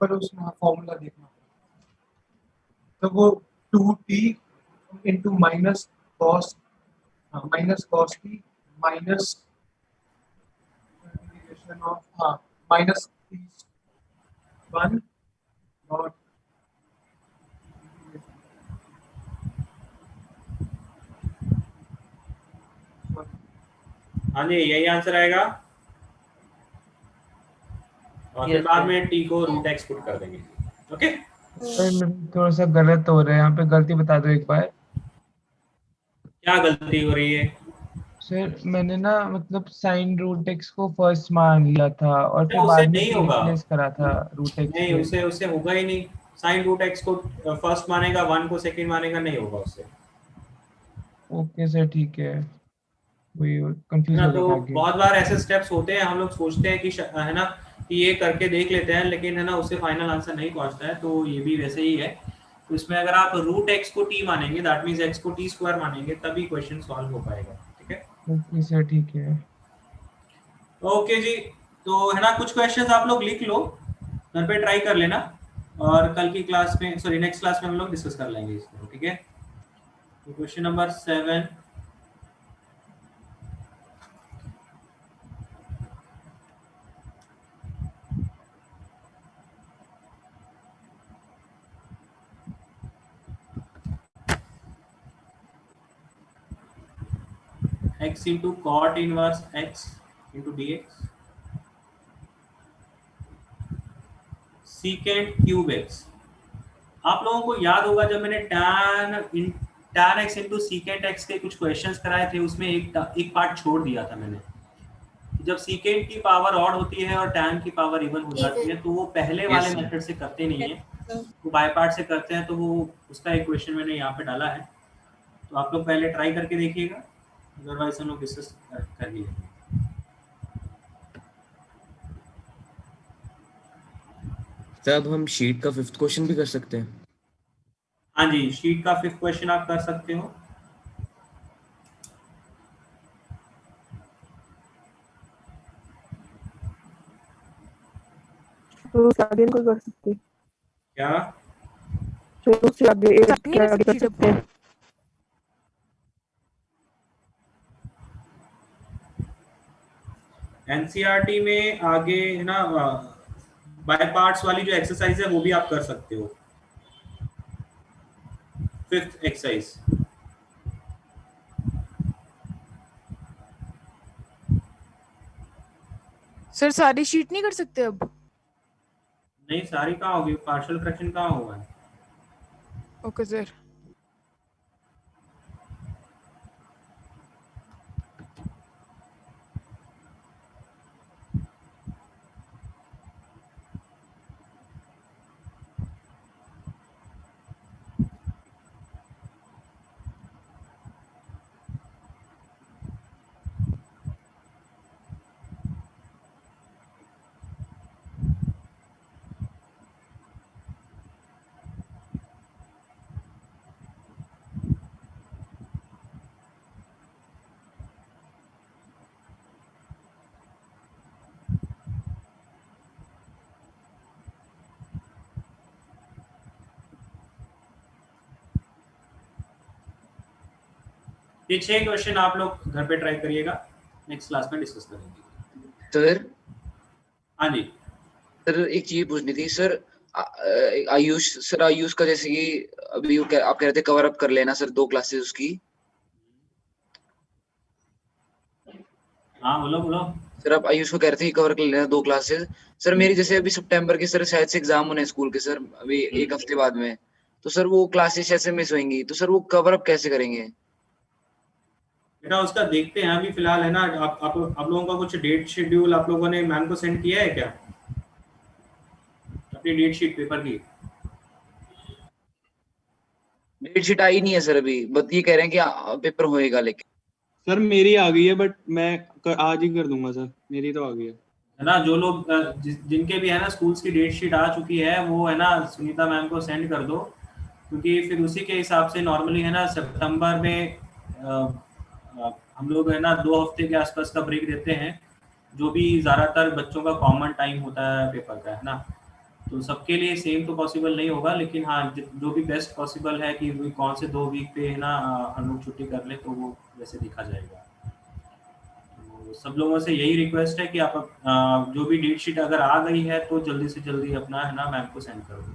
पर उसमें फॉर्मूला देखना, तो वो 2t into minus cos T minus integration of minus 1 dot हाँ जी, यही आंसर आएगा और फिर बाद में t को रूट एक्स पुट कर देंगे, ओके? सर थोड़ा सा गलत हो रहा है यहाँ पे, गलती बता दो एक बार। क्या गलती हो रही है? सर मैंने ना मतलब साइन रूट एक्स को फर्स्ट मान लिया था और फिर उसे बाद में नहीं टी होगा। रिप्लेस करा था रूट एक्स नहीं, से। उसे होगा ही नहीं। साइन रूट एक्स को फर्स्ट मानेगा, 1 को सेकंड मानेगा, नहीं होगा उससे। ओके सर ठीक है, वही कंफ्यूज ना हो तो गया था आगे। बहुत बार ऐसे स्टेप्स होते हैं, हम लोग सोचते हैं कि है ना कि ये करके देख लेते हैं, लेकिन है ना उससे फाइनल आंसर नहीं पहुंचता है। तो ये भी वैसे ही है। तो इसमें अगर आप रूट एक्स को टी मानेंगे, दैट मींस एक्स को टी स्क्वायर मानेंगे, तभी क्वेश्चन सॉल्व हो पाएगा, ठीक है? ओके सर ठीक है। ओके जी, तो है ना कुछ क्वेश्चंस आप लोग लिख लो, घर पे ट्राई कर लेना और कल की क्लास में, सॉरी नेक्स्ट क्लास में हम लोग डिस्कस कर लेंगे इसको, ठीक है? तो question number 7, x into cot inverse x into dx, secant cube x। आप लोगों को याद होगा जब मैंने tan x into secant x के कुछ क्वेश्चंस कराए थे, उसमें एक पार्ट छोड़ दिया था मैंने। जब secant की पावर ऑड होती है और tan की पावर इवन हो जाती है तो वो पहले वाले मेथड से करते नहीं है, वो बाय पार्ट से करते हैं। तो वो उसका एक क्वेश्चन मैंने यहाँ पे डाला है, तो आप लोग पहले ट्राई करके देखिएगा, अदरवाइज हम लोग डिस्कस कर ही लेंगे। तब हम शीट का 5th क्वेश्चन भी कर सकते हैं। हाँ जी, शीट का 5th क्वेश्चन आप कर सकते हो। शुरू से आगे इनको कर सकते हैं। क्या शुरू से आगे क्या आगे कर सकते हैं? एनसीईआरटी में आगे है ना, बाय पार्ट्स वाली जो एक्सरसाइज है वो भी आप कर सकते हो। 5th exercise. सर सारी शीट नहीं कर सकते अब? नहीं, सारी कहाँ होगी, पार्शियल फ्रैक्शन कहाँ हुआ है। Okay sir. ये 6 क्वेश्चन आप लोग घर पे ट्राई करिएगा, नेक्स्ट क्लास में डिस्कस करेंगे। सर हाँ जी सर, एक चीज पूछनी थी सर। आयुष का जैसे कि अभी आप कह रहे थे कवर अप कर लेना सर 2 क्लासेस उसकी। हाँ बोलो बोलो सर। आप आयुष को कह रहे थे कवर कर लेना 2 क्लासेस सर। मेरी जैसे अभी सितंबर के सर शायद से एग्जाम होने स्कूल के सर, अभी 1 हफ्ते बाद में, तो सर वो क्लासेस ऐसे मिस होंगी, तो सर वो कवर अप कैसे करेंगे? बेटा उसका देखते हैं, अभी फिलहाल है ना, आप लोगों का कुछ डेट शेड्यूल आप लोगों ने मैम को सेंड किया है क्या, अपनी डेट शीट पेपर की? डेट शीट आई नहीं है सर अभी, बस ये कह रहे हैं कि पेपर होएगा। लेकिन सर मेरी आ गई है, बट मैं आज ही कर दूंगा सर, मेरी तो आ गई है ना। जो लोग जिनके भी है ना स्कूल्स की डेट शीट आ चुकी है वो है ना सुनीता मैम को सेंड कर दो, क्योंकि फिर उसी के हिसाब से नॉर्मली है ना सितंबर में हम लोग है ना 2 हफ्ते के आसपास का ब्रेक देते हैं, जो भी ज़्यादातर बच्चों का कॉमन टाइम होता है पेपर का, है ना। तो सबके लिए सेम तो पॉसिबल नहीं होगा, लेकिन हाँ जो भी बेस्ट पॉसिबल है कि कौन से 2 वीक पे है ना हम लोग छुट्टी कर ले, तो वो वैसे देखा जाएगा। तो सब लोगों से यही रिक्वेस्ट है कि आप जो भी डेट शीट अगर आ गई है तो जल्दी से जल्दी अपना है ना मैम को सेंड कर दो।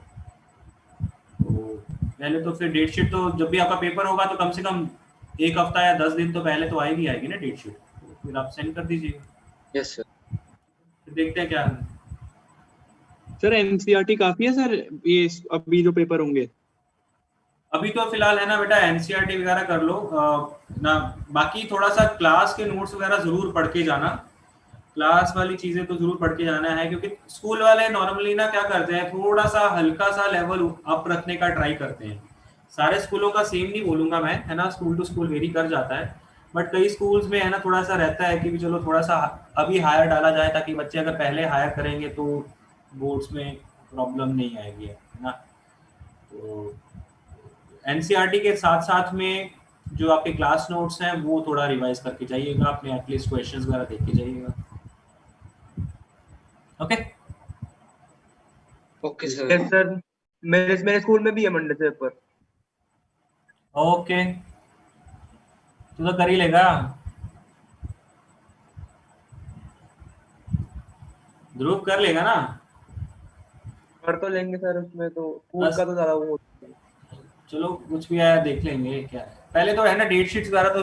तो पहले तो फिर डेट शीट तो जब भी आपका पेपर होगा तो कम से कम 1 हफ्ता या 10 दिन तो पहले तो आएगी ना डेट शीट, तो फिर आप सेंड कर दीजिए। Yes sir. फिर देखते हैं क्या है। सर एनसीईआरटी काफी है सर, ये अभी जो पेपर होंगे? अभी तो फिलहाल है ना बेटा एनसीईआरटी वगैरह कर लो ना, बाकी थोड़ा सा क्लास के नोट्स वगैरह जरूर पढ़ के जाना, क्लास वाली चीजें तो जरूर पढ़ के जाना है, क्योंकि स्कूल वाले नॉर्मली ना क्या करते हैं, थोड़ा सा हल्का सा लेवल अप रखने का ट्राई करते हैं। सारे स्कूलों का सेम नहीं बोलूंगा मैं, है ना, स्कूल टू स्कूल वेरी कर जाता है, बट कई स्कूल्स में है ना थोड़ा सा रहता है कि चलो थोड़ा सा अभी हायर डाला जाए, ताकि बच्चे अगर पहले हायर करेंगे तो बोर्ड्स में प्रॉब्लम नहीं आएगी, है ना। तो एनसीईआरटी के साथ साथ में जो आपके क्लास नोट्स हैं वो थोड़ा रिवाइज करके जाइएगा, अपने एटलीस्ट क्वेश्चंस वगैरह देख के जाइएगा। Okay okay sir. Yes sir, मेरे स्कूल में भी है मंडे से पेपर। ओके तू तो कर ही लेगा, ध्रुव कर लेगा ना? कर तो लेंगे सर, उसमें तो स्कूल का तो ज्यादा वो। चलो कुछ भी आया देख लेंगे क्या है, पहले तो है ना डेट शीट्स वगैरह तो